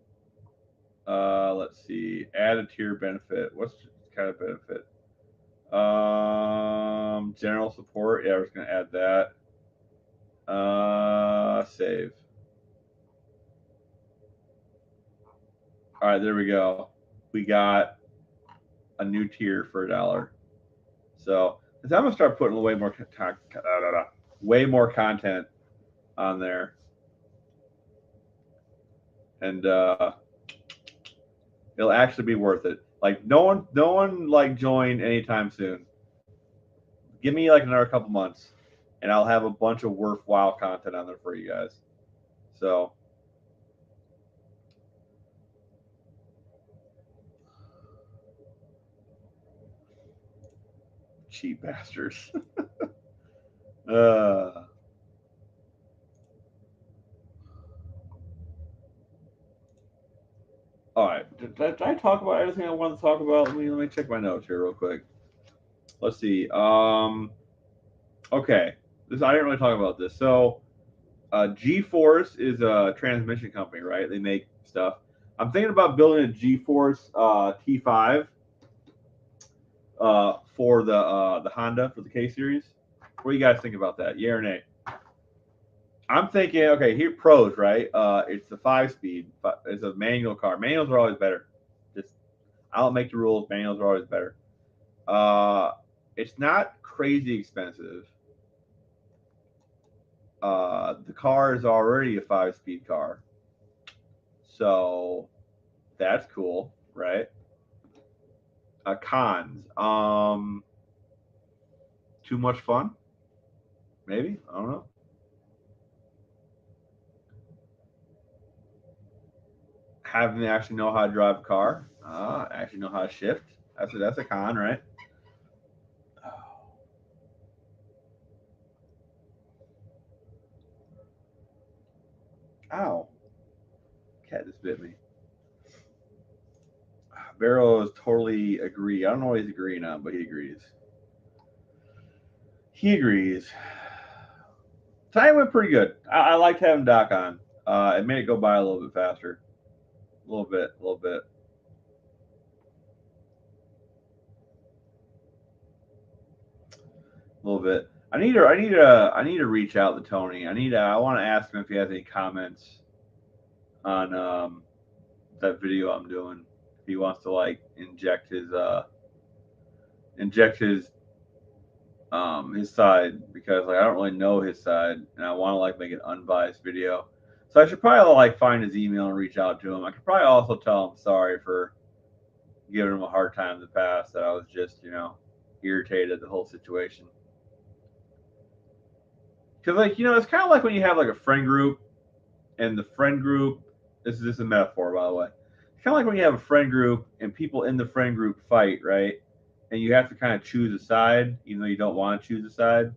Speaker 1: Let's see. Add a tier benefit. What's kind of benefit? General support. Yeah, we're just gonna add that. Save. All right, there we go. We got a new tier for $1. So I'm gonna start putting way more content on there, and it'll actually be worth it. Like no one like joined anytime soon. Give me like another couple months, and I'll have a bunch of worthwhile content on there for you guys. So. Cheap bastards. All right. Did I talk about everything I wanted to talk about? Let me check my notes here real quick. Let's see. Okay. This I didn't really talk about this. So, G-Force is a transmission company, right? They make stuff. I'm thinking about building a G-Force T5 for the Honda for the K series. What do you guys think about that? Yeah or nay? I'm thinking, okay, here pros, right? It's the 5-speed, but it's a manual car. Manuals are always better. Just I don't make the rules. Manuals are always better. It's not crazy expensive. The car is already a 5-speed car, so that's cool, right? Cons. Too much fun. Maybe I don't know. Having to actually know how to drive a car, actually know how to shift. That's a con, right? Ow! Cat just bit me. Barrow totally agree. I don't know what he's agreeing on, but he agrees. He agrees. Time went pretty good. I liked having Doc on. It made it go by a little bit faster. A little bit. I need to reach out to Tony. I want to ask him if he has any comments on that video I'm doing. If he wants to like inject his side, because like I don't really know his side and I want to like make an unbiased video. So I should probably like find his email and reach out to him. I could probably also tell him sorry for giving him a hard time in the past, that I was just, irritated at the whole situation. Because like, it's kind of like when you have like a friend group, and the friend group, this is just a metaphor by the way. It's kind of like when you have a friend group and people in the friend group fight, right? And you have to kind of choose a side, even though you don't want to choose a side.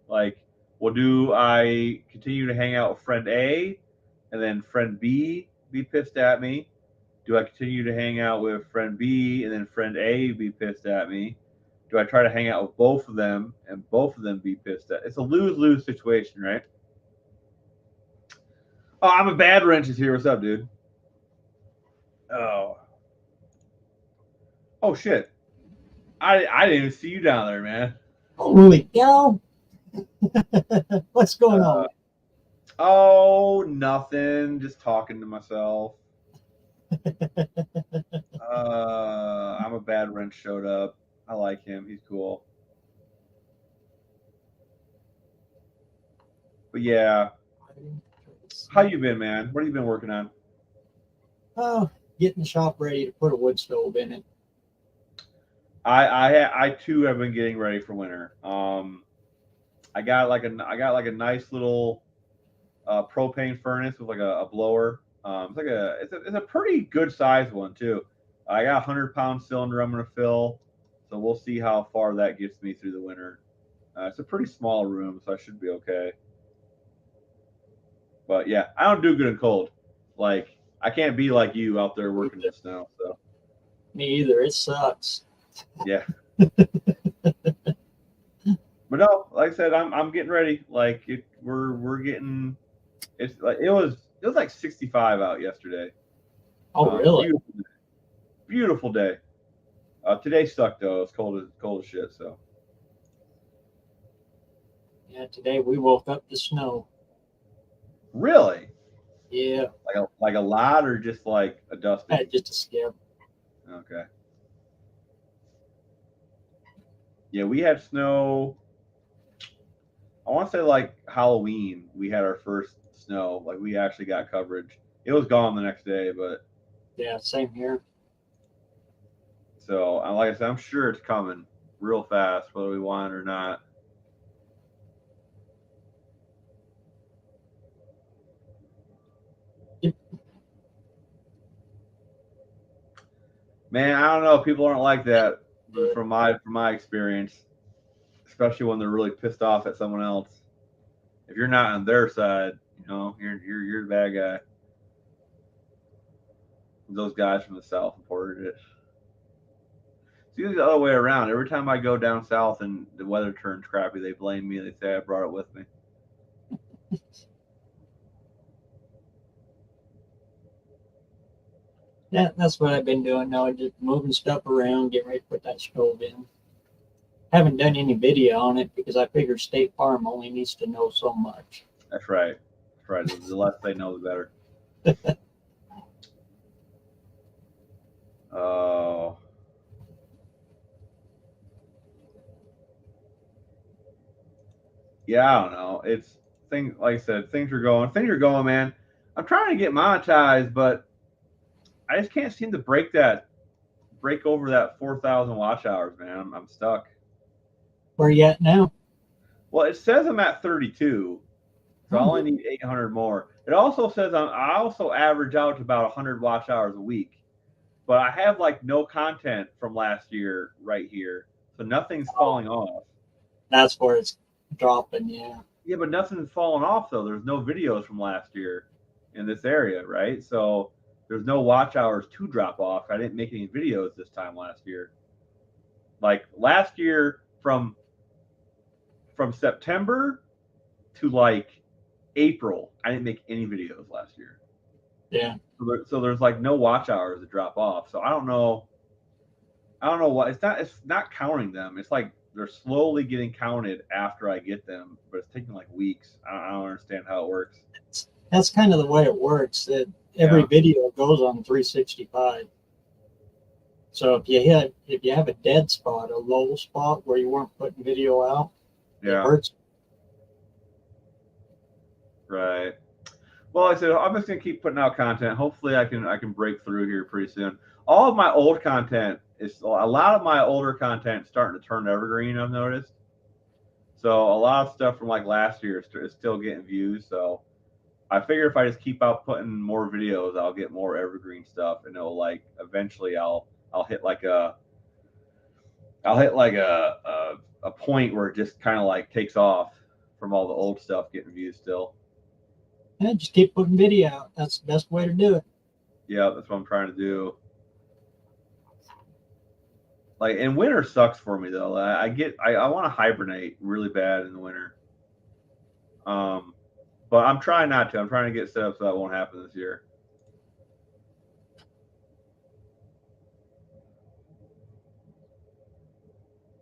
Speaker 1: Like, well, do I continue to hang out with friend A and then friend B be pissed at me? Do I continue to hang out with friend B and then friend A be pissed at me? Do I try to hang out with both of them and both of them be pissed at? It's a lose-lose situation, right? Oh, I'm a bad wrench is here. What's up, dude? Oh shit. I didn't even see you down there, man.
Speaker 4: Holy cow. What's going on?
Speaker 1: Oh, nothing. Just talking to myself. I'm a bad wrench showed up. I like him. He's cool. But yeah. How you been, man? What have you been working on?
Speaker 4: Oh, getting the shop ready to put a wood stove in it.
Speaker 1: I too have been getting ready for winter. I got like a nice little propane furnace with like a blower. It's a pretty good sized one too. I got a 100-pound cylinder I'm gonna fill, so we'll see how far that gets me through the winter. It's a pretty small room, so I should be okay. But yeah, I don't do good in cold. Like I can't be like you out there working in the snow. So
Speaker 4: Me either. It sucks.
Speaker 1: yeah. But no, like I said, I'm getting ready. Like we're getting. It's like it was like 65 out yesterday.
Speaker 4: Oh, really?
Speaker 1: Beautiful day. Today sucked though. It's cold as shit. So
Speaker 4: Yeah, today we woke up to snow.
Speaker 1: really,
Speaker 4: Yeah,
Speaker 1: like a lot or just like a dusting.
Speaker 4: just a skip.
Speaker 1: Okay. Yeah, we had snow. I want to say like Halloween. We had our first snow. Like we actually got coverage. It was gone the next day, but
Speaker 4: Yeah, same here.
Speaker 1: so like I said, I'm sure it's coming real fast, whether we want it or not.
Speaker 4: Yep.
Speaker 1: Man, I don't know. People aren't like that from my experience, especially when they're really pissed off at someone else. If you're not on their side, you're the bad guy. Those guys from the south reported it. It's usually the other way around. Every time I go down south and the weather turns crappy, they blame me. They say I brought it with me.
Speaker 4: Yeah, that's what I've been doing now. Just moving stuff around, getting ready to put that stove in. Haven't done any video on it because I figured State Farm only needs to know so much.
Speaker 1: That's right. That's right. The less they know, the better. Oh. Yeah, I don't know. It's things like I said, things are going, man. I'm trying to get monetized, but I just can't seem to break over that 4,000 watch hours, man. I'm stuck.
Speaker 4: Where you at now?
Speaker 1: Well, it says I'm at 32, so I only need 800 more. It also says I also average out to about 100 watch hours a week, but I have like no content from last year right here, so nothing's falling off.
Speaker 4: That's where it's dropping, yeah.
Speaker 1: Yeah, but nothing's falling off though. There's no videos from last year in this area, right? So there's no watch hours to drop off. I didn't make any videos this time last year. Like last year from September to like April, I didn't make any videos last year.
Speaker 4: Yeah.
Speaker 1: So there's like no watch hours to drop off. So I don't know what it's not counting them. It's like they're slowly getting counted after I get them, but it's taking like weeks. I don't understand how it works.
Speaker 4: That's kind of the way it works. That every video goes on 365. So if you have a dead spot, a low spot where you weren't putting video out, it hurts.
Speaker 1: Right. Well, like I said, I'm just gonna keep putting out content. Hopefully, I can break through here pretty soon. All of my old content a lot of my older content starting to turn evergreen. I've noticed. So a lot of stuff from like last year is still getting views. So I figure if I just keep out putting more videos, I'll get more evergreen stuff, and it'll like eventually I'll hit like a point where it just kind of like takes off from all the old stuff getting views still.
Speaker 4: Yeah, just keep putting video out. That's the best way to do it.
Speaker 1: Yeah, that's what I'm trying to do. Like, and winter sucks for me though. I want to hibernate really bad in the winter. But I'm trying not to. I'm trying to get set up so that won't happen this year.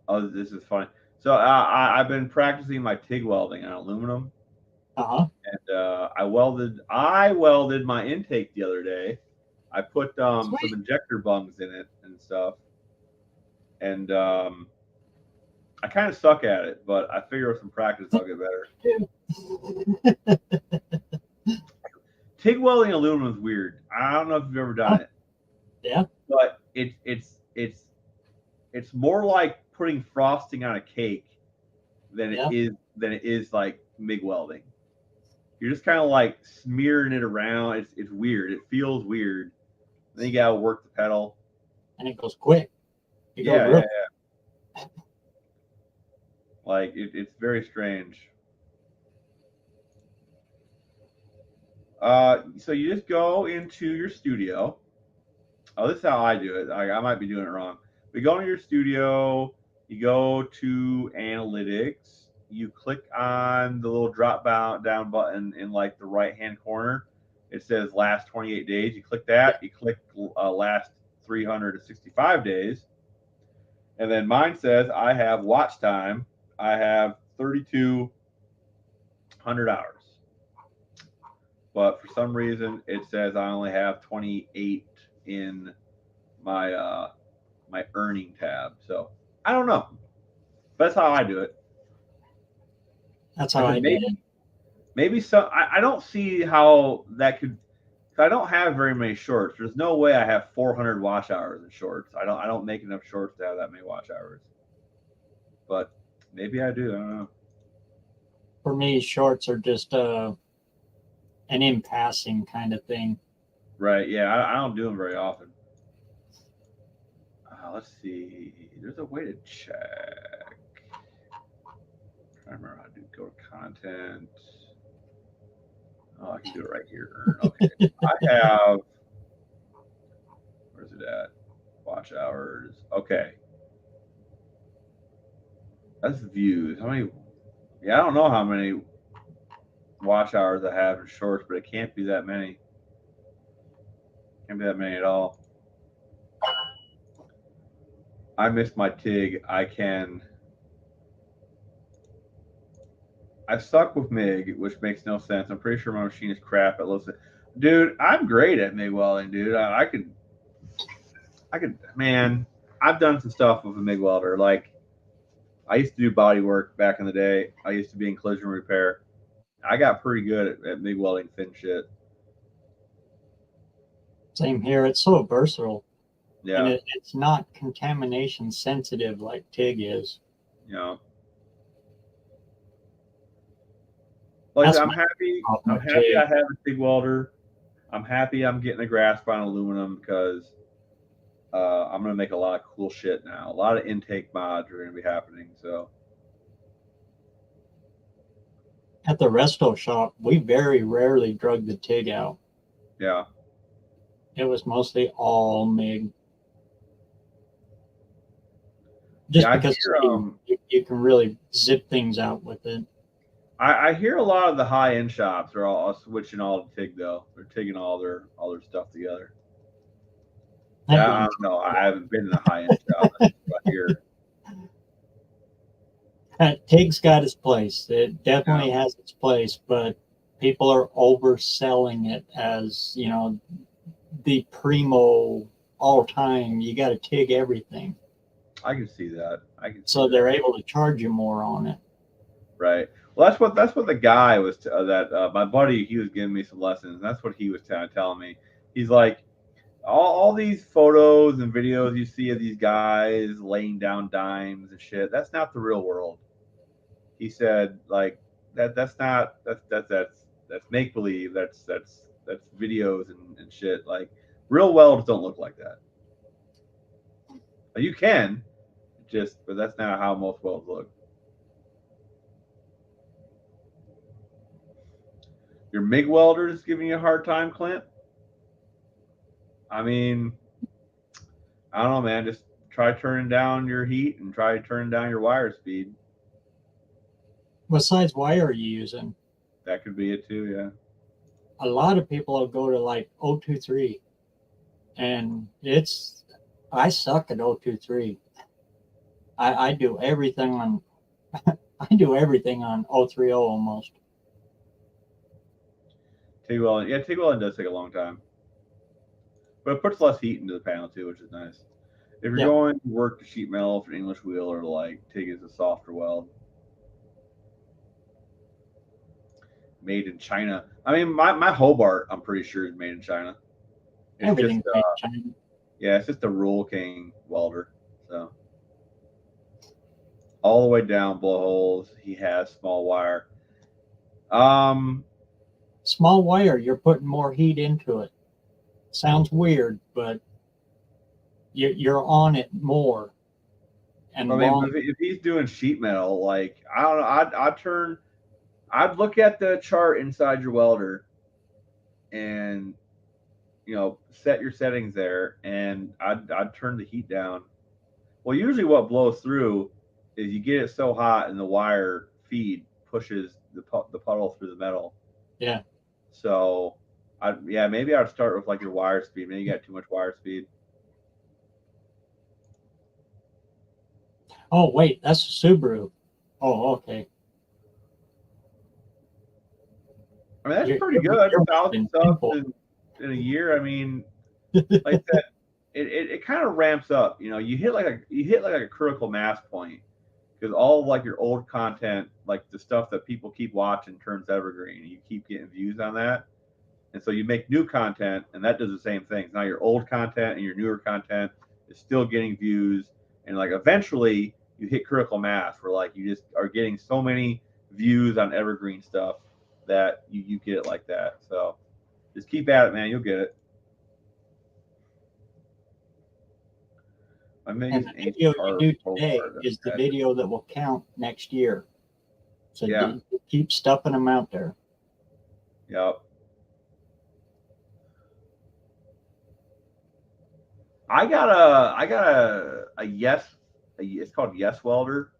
Speaker 1: Oh, this is funny. So I've been practicing my TIG welding on aluminum. And I welded my intake the other day. I put some injector bungs in it and stuff. And I kind of suck at it, but I figure with some practice I'll get better. TIG welding aluminum is weird. I don't know if you've ever done it.
Speaker 4: Yeah.
Speaker 1: But it's more like putting frosting on a cake than it is like MIG welding. You're just kind of like smearing it around. It's weird. It feels weird. Then you gotta work the pedal.
Speaker 4: And it goes quick.
Speaker 1: Yeah. Like it's very strange. So you just go into your studio. Oh, this is how I do it. I might be doing it wrong. We go into your studio. You go to analytics. you click on the little drop down button in like the right hand corner. It says last 28 days. You click that. You click last 365 days. And then mine says I have watch time. I have 3,200 hours. But for some reason, it says I only have 28 in my my earning tab. So I don't know. That's how I do it.
Speaker 4: That's how I did it.
Speaker 1: Maybe so. I don't see how that could. I don't have very many shorts. There's no way I have 400 watch hours in shorts. I don't make enough shorts to have that many watch hours. But maybe I do. I don't know.
Speaker 4: For me, shorts are just an in passing kind of thing.
Speaker 1: Right. Yeah. I don't do them very often. Let's see. There's a way to check. I remember how to go to content. Oh, I can do it right here. Okay. I have. Where's it at? Watch hours. Okay. That's views. How many? Yeah, I don't know how many watch hours I have in shorts, but it can't be that many. Can't be that many at all. I missed my TIG. I suck with MIG, which makes no sense. I'm pretty sure my machine is crap at listen. Dude, I'm great at MIG welding, dude. I could, man, I've done some stuff with a MIG welder. Like, I used to do body work back in the day. I used to be in collision repair. I got pretty good at MIG welding thin shit.
Speaker 4: Same here. It's so versatile.
Speaker 1: Yeah.
Speaker 4: And it's not contamination sensitive like TIG is.
Speaker 1: Yeah. Like,
Speaker 4: That's
Speaker 1: I'm happy. I'm happy I have a TIG welder. I'm happy I'm getting a grasp on aluminum because I'm gonna make a lot of cool shit now. A lot of intake mods are gonna be happening. So
Speaker 4: At the resto shop, we very rarely drug the TIG out.
Speaker 1: yeah.
Speaker 4: It was mostly all MIG. Just
Speaker 1: Yeah,
Speaker 4: because you can really zip things out with it.
Speaker 1: I hear a lot of the high end shops are all switching all to TIG though. They're TIGging all their stuff together. Yeah, I don't know. I haven't been in a high end shop. That's what I hear.
Speaker 4: TIG's got its place. It definitely has its place, but people are overselling it as, you know, the primo all time. You got to TIG everything.
Speaker 1: I can see that.
Speaker 4: So they're able to charge you more on it.
Speaker 1: Right. Well, that's what the guy was my buddy. He was giving me some lessons. And that's what he was telling me. He's like, all these photos and videos you see of these guys laying down dimes and shit. That's not the real world. He said, like that's make believe. That's videos and shit. Like real welds don't look like that. You can, but that's not how most welds look. Your MIG welder is giving you a hard time, Clint? I mean, I don't know, man. Just try turning down your heat and try turning down your wire speed.
Speaker 4: What size wire are you using?
Speaker 1: That could be it too, yeah.
Speaker 4: A lot of people will go to like 023, and I suck at 023. I do everything on I do everything on 030 almost.
Speaker 1: TIG welding, yeah, TIG welding does take a long time, but it puts less heat into the panel too, which is nice. If you're going to work the sheet metal for an English wheel or like TIG is a softer weld. Made in China. I mean, my Hobart, I'm pretty sure is made in China.
Speaker 4: Everything's made in China.
Speaker 1: Yeah, it's just a Roll King welder. So all the way down blowholes, he has small wire.
Speaker 4: Small wire, you're putting more heat into it. Sounds weird, but you're on it more. And
Speaker 1: I mean, if he's doing sheet metal, like I don't know, I'd look at the chart inside your welder, and set your settings there, and I'd turn the heat down. Well, usually what blows through is you get it so hot and the wire feed pushes the puddle through the metal.
Speaker 4: Yeah.
Speaker 1: So, maybe I'd start with like your wire speed. Maybe you got too much wire speed.
Speaker 4: Oh wait, that's a Subaru. Oh, okay.
Speaker 1: I mean, that's
Speaker 4: You're-
Speaker 1: pretty
Speaker 4: you're-
Speaker 1: good.
Speaker 4: you're
Speaker 1: 1,000
Speaker 4: making
Speaker 1: subs
Speaker 4: simple.
Speaker 1: in a year. I mean, like that, it kind of ramps up. You know, you hit like a critical mass point because all of like your old content, like the stuff that people keep watching, turns evergreen, and you keep getting views on that. And so you make new content, and that does the same thing. Now your old content and your newer content is still getting views, and like eventually you hit critical mass where like you just are getting so many views on evergreen stuff that you get it like that. So just keep at it, man. You'll get it.
Speaker 4: And the video you do today is the
Speaker 1: Okay.
Speaker 4: video that will count next year. So
Speaker 1: Yeah.
Speaker 4: you keep stuffing them out there.
Speaker 1: Yep. I got a Yes, it's called Yes Welder.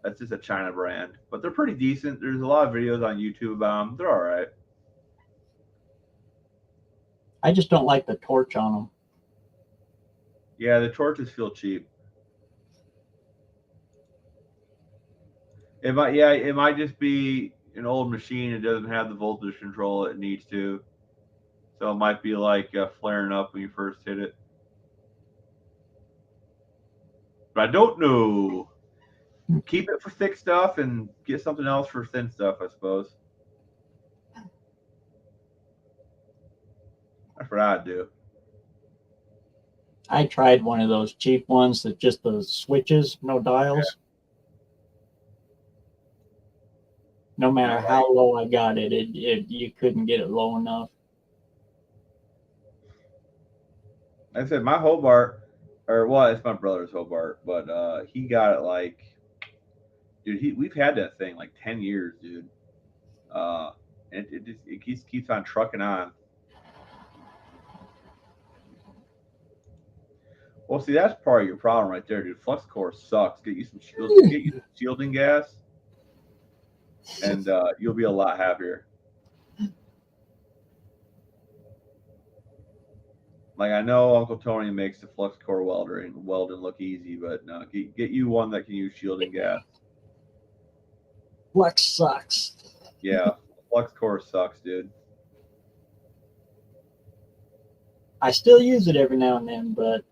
Speaker 1: That's just a China brand, but they're pretty decent. There's a lot of videos on YouTube about them. They're all right.
Speaker 4: I just don't like the torch on them.
Speaker 1: Yeah, the torches feel cheap. It might just be an old machine. It doesn't have the voltage control it needs to, so it might be like flaring up when you first hit it. But I don't know. Keep it for thick stuff and get something else for thin stuff, I suppose. That's what I'd do.
Speaker 4: I tried one of those cheap ones that just the switches, no dials. No matter how low I got it, you couldn't get it low enough.
Speaker 1: Like I said, my Hobart, it's my brother's Hobart, but he got it like, dude, we've had that thing like 10 years, dude. And it just keeps on trucking on. Well, see, that's part of your problem right there, dude. Flux core sucks. Get you some shielding gas, and you'll be a lot happier. Like I know Uncle Tony makes the flux core welding look easy, but no, get you one that can use shielding gas.
Speaker 4: Flux sucks.
Speaker 1: Yeah, flux core sucks, dude.
Speaker 4: I still use it every now and then, but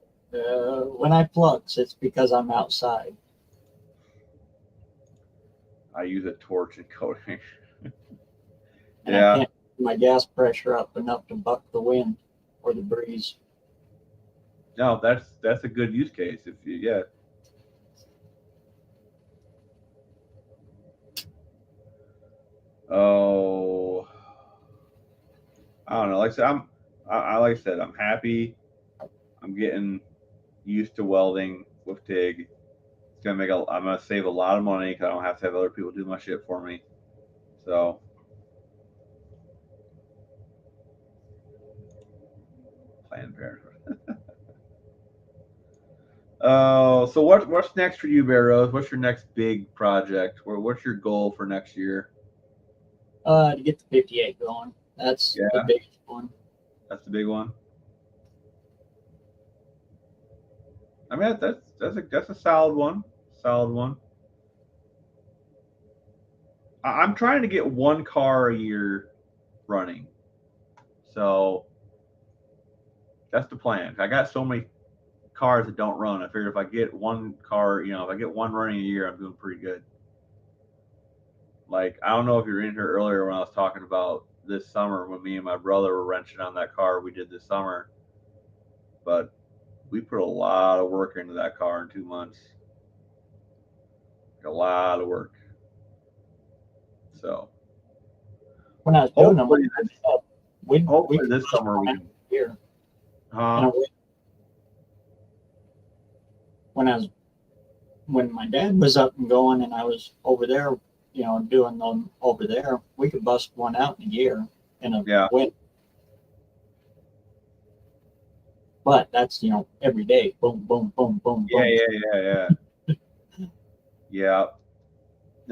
Speaker 4: when I flux, it's because I'm outside.
Speaker 1: I use a torch and coating.
Speaker 4: And I can't get my gas pressure up enough to buck the wind or the breeze.
Speaker 1: No, that's a good use case. Oh, I don't know. Like I said, I'm happy. I'm getting used to welding with TIG. It's gonna I'm gonna save a lot of money because I don't have to have other people do my shit for me. So, Planned Parenthood. Oh, so what's next for you, Bear Rose? What's your next big project? What's your goal for next year?
Speaker 4: To get the 58 going. That's the biggest one.
Speaker 1: That's the big one. I mean, that's a solid one. Solid one. I'm trying to get one car a year running. So that's the plan. I got so many cars that don't run. I figure if I get one car, if I get one running a year, I'm doing pretty good. Like, I don't know if you were in here earlier when I was talking about this summer when me and my brother were wrenching on that car we did this summer. But we put a lot of work into that car in 2 months. A lot of work. So
Speaker 4: when I was doing them,
Speaker 1: hopefully this summer we can.
Speaker 4: Here.
Speaker 1: Huh?
Speaker 4: When my dad was up and going, and I was over there, doing them over there, we could bust one out in a year in a win. But that's every day, boom, boom, boom, boom, boom.
Speaker 1: Yeah. Yeah.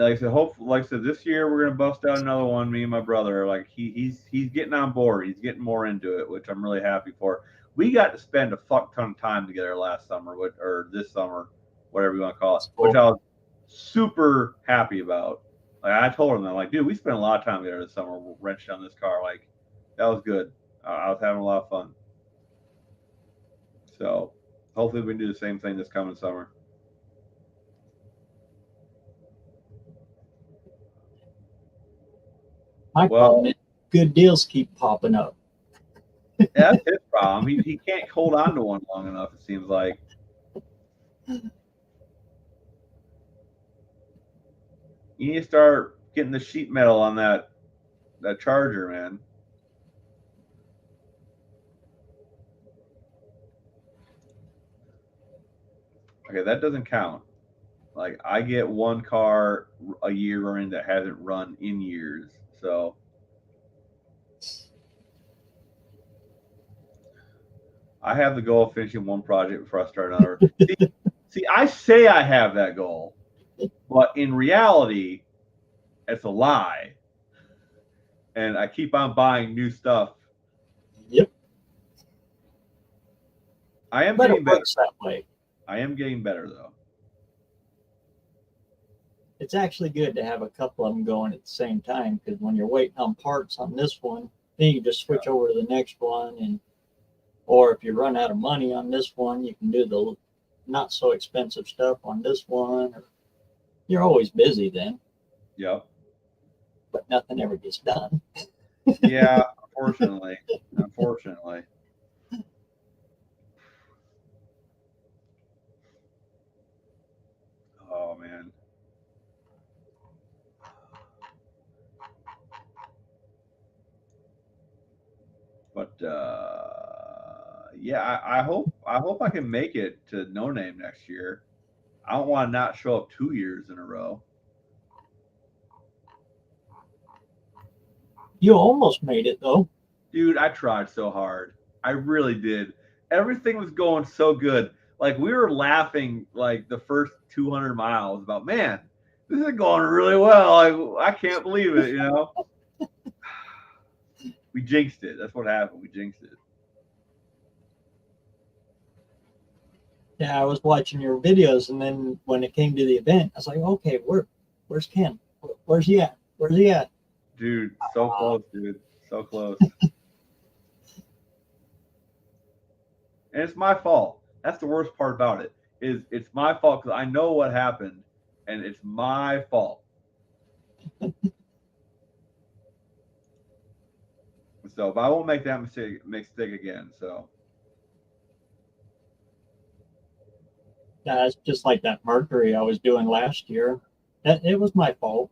Speaker 1: like I said, like I said, this year we're gonna bust out another one. Me and my brother, like he's getting on board. He's getting more into it, which I'm really happy for. We got to spend a fuck ton of time together last summer, or this summer, whatever you want to call it, which I was super happy about. Like I told him that, like, dude, we spent a lot of time together this summer wrenching on this car. Like that was good. I was having a lot of fun. So hopefully we can do the same thing this coming summer.
Speaker 4: My problem is good deals keep popping up.
Speaker 1: That's his problem. He can't hold on to one long enough, it seems like. You need to start getting the sheet metal on that Charger, man. Okay, that doesn't count. Like, I get one car a year running that hasn't run in years, so. I have the goal of finishing one project before I start another. See, I say I have that goal, but in reality, it's a lie. And I keep on buying new stuff.
Speaker 4: Yep.
Speaker 1: I am
Speaker 4: But
Speaker 1: getting
Speaker 4: it
Speaker 1: better.
Speaker 4: works that way.
Speaker 1: I am getting better, though.
Speaker 4: It's actually good to have a couple of them going at the same time, because when you're waiting on parts on this one, then you just switch over to the next one, or if you run out of money on this one, you can do the not so expensive stuff on this one. You're always busy then.
Speaker 1: Yep.
Speaker 4: But nothing ever gets done.
Speaker 1: Yeah, unfortunately. Unfortunately. Oh, man. But yeah, I hope I can make it to No Name next year. I don't want to not show up 2 years in a row.
Speaker 4: You almost made it though.
Speaker 1: Dude, I tried so hard. I really did. Everything was going so good. Like we were laughing like the first 200 miles about, man, this is going really well. I can't believe it, you know. We jinxed it. That's what happened. We jinxed it.
Speaker 4: Yeah, I was watching your videos, and then when it came to the event, I was like, okay, where's Ken? Where's he at? Where's he at?
Speaker 1: Dude, so close, dude. So close. And it's my fault. That's the worst part about it. Is it's my fault because I know what happened, and it's my fault. So, but I won't make that mistake again. So.
Speaker 4: Yeah, it's just like that Mercury I was doing last year. It was my fault.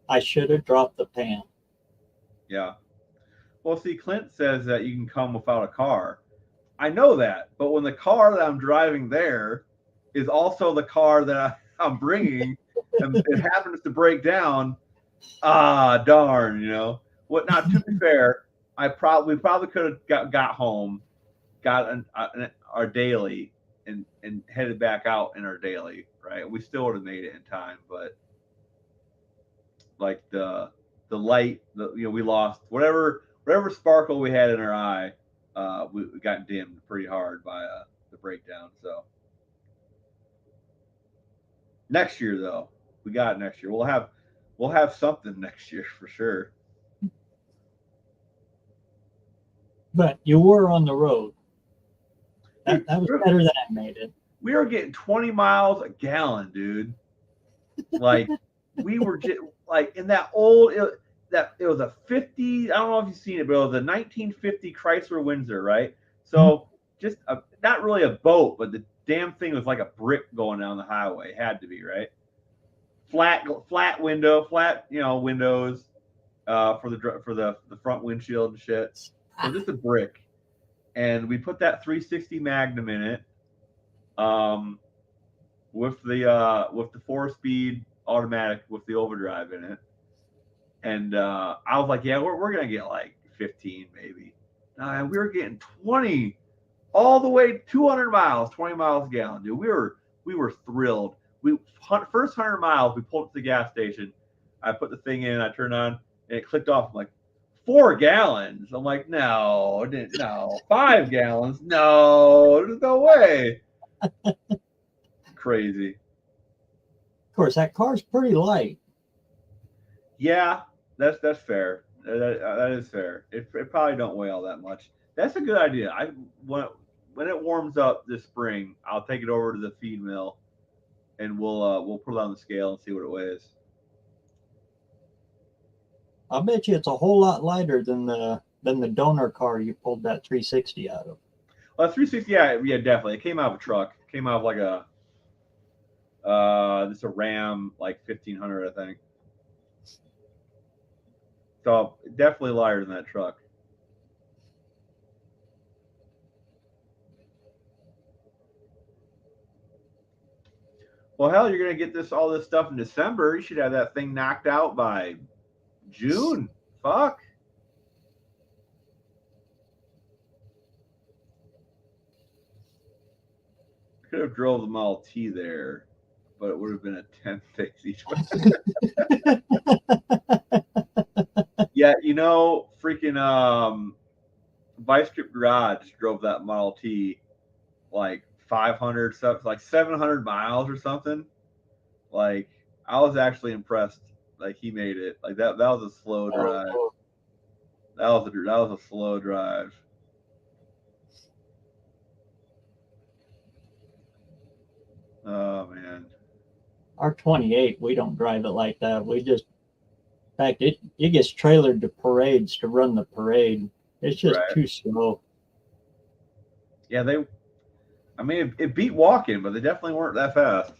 Speaker 4: I should have dropped the pan.
Speaker 1: Yeah. Well, see, Clint says that you can come without a car. I know that, but when the car that I'm driving there is also the car that I'm bringing, and it happens to break down, darn, you know. What? Now, to be fair, we probably could have got home, got our daily, and headed back out in our daily, right? We still would have made it in time, but like the light, we lost whatever sparkle we had in our eye. We got dimmed pretty hard by the breakdown. So next year, though, we got next year. We'll have something next year for sure.
Speaker 4: But you were on the road. That was better than I made it.
Speaker 1: We were getting 20 miles a gallon, dude. Like we were just like in that old. It was a 50. I don't know if you've seen it, but it was a 1950 Chrysler Windsor, right? So just not really a boat, but the damn thing was like a brick going down the highway. It had to be, right? Flat window, windows for the front windshield and shit. So just a brick, and we put that 360 Magnum in it, with the 4-speed automatic with the overdrive in it. And I was like, yeah, we're gonna get like 15 maybe. And we were getting 20 all the way 200 miles, 20 miles a gallon, dude. We were thrilled. first 100 miles, we pulled up to the gas station. I put the thing in, I turned on, and it clicked off. I'm like, 4 gallons. I'm like, no, 5 gallons. No, there's no way. Crazy.
Speaker 4: Of course, that car's pretty light.
Speaker 1: Yeah, that's fair. That is fair. It probably don't weigh all that much. That's a good idea. When it warms up this spring, I'll take it over to the feed mill, and we'll put it on the scale and see what it weighs.
Speaker 4: I bet you it's a whole lot lighter than the donor car you pulled that 360 out of.
Speaker 1: Well, 360, yeah, definitely. It came out of a truck. It came out of like just a Ram, like 1500, I think. So definitely lighter than that truck. Well, hell, you're gonna get all this stuff in December. You should have that thing knocked out by June. Fuck. Could have drove the Model T there, but it would have been a 10 fix each way. Yeah, freaking Vice Grip Garage drove that Model T like 500 stuff, like 700 miles or something. Like, I was actually impressed. Like, he made it. Like, that was a slow drive. That was a slow drive. Oh man.
Speaker 4: Our 28, we don't drive it like that. We just, in fact, it gets trailered to parades to run the parade. It's just
Speaker 1: Right.
Speaker 4: too slow.
Speaker 1: Yeah, it beat walking, but they definitely weren't that fast.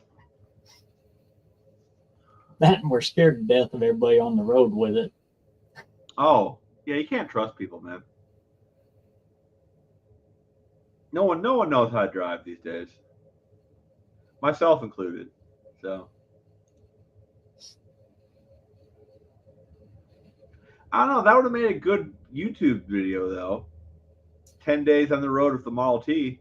Speaker 4: That, and we're scared to death of everybody on the road with it.
Speaker 1: Oh, yeah, you can't trust people, man. No one knows how to drive these days. Myself included. So I don't know. That would have made a good YouTube video, though. 10 days on the road with the Model T.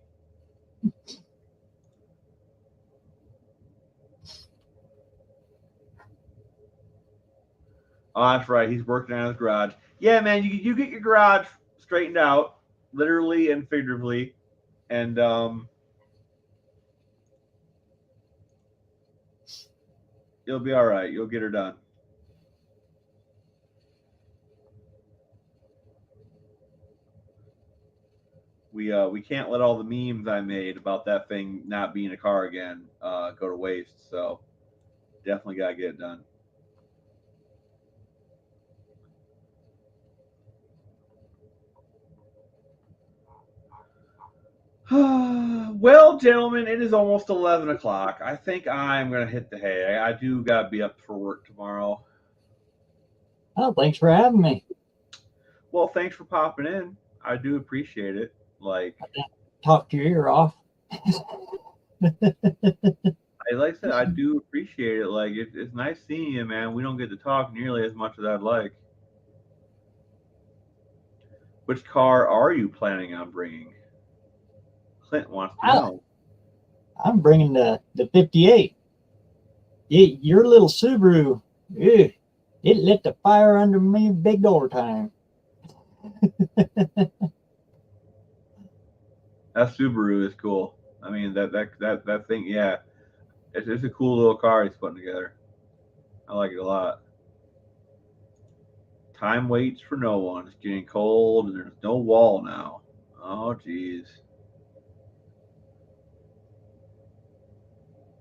Speaker 1: Oh, that's right. He's working on his garage. Yeah, man, you get your garage straightened out, literally and figuratively, and you'll be all right. You'll get her done. We can't let all the memes I made about that thing not being a car again go to waste. So definitely gotta get it done. Well, gentlemen, it is almost 11 o'clock. I think I'm gonna hit the hay. I do gotta be up for work tomorrow.
Speaker 4: Oh, thanks for having me.
Speaker 1: Well, thanks for popping in. I do appreciate it. Like
Speaker 4: Talk your ear off.
Speaker 1: I said, I do appreciate it. Like it's nice seeing you, man. We don't get to talk nearly as much as I'd like. Which car are you planning on bringing? Clint wants to know.
Speaker 4: I'm bringing the 58. Your little Subaru, it lit the fire under me big old time.
Speaker 1: That Subaru is cool. I mean, that thing, yeah. It's a cool little car he's putting together. I like it a lot. Time waits for no one. It's getting cold, and there's no wall now. Oh, geez.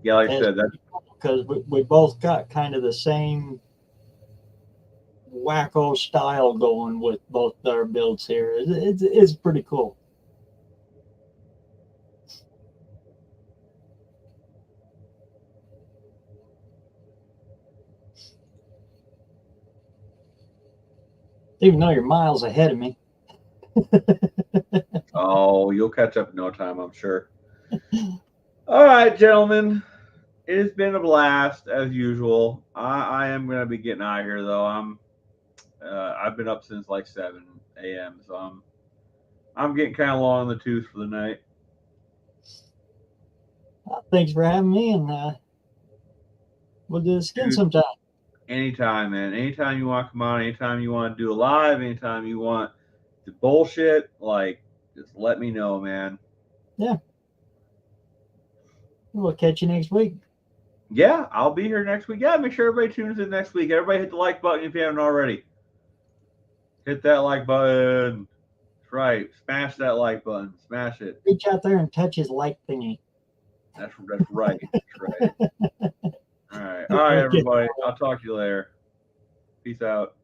Speaker 1: Yeah, like I said, that's
Speaker 4: because we both got kind of the same wacko style going with both our builds here. It's pretty cool. Even though you're miles ahead of me.
Speaker 1: Oh, you'll catch up in no time, I'm sure. All right, gentlemen. It has been a blast as usual. I am going to be getting out of here though. I've been up since like 7 a.m. So I'm getting kind of long in the tooth for the night.
Speaker 4: Thanks for having me, and We'll do this again
Speaker 1: Dude.
Speaker 4: sometime.
Speaker 1: Anytime, man. Anytime you want to come on, anytime you want to do a live, anytime you want to bullshit, like, just let me know, man.
Speaker 4: We'll catch you next week.
Speaker 1: Yeah, I'll be here next week. Yeah, make sure everybody tunes in next week. Everybody hit the like button if you haven't already. Hit that like button. That's right. Smash that like button. Smash it.
Speaker 4: Reach out there and touch his like thingy.
Speaker 1: That's right. That's right. All right. All right, everybody. I'll talk to you later. Peace out.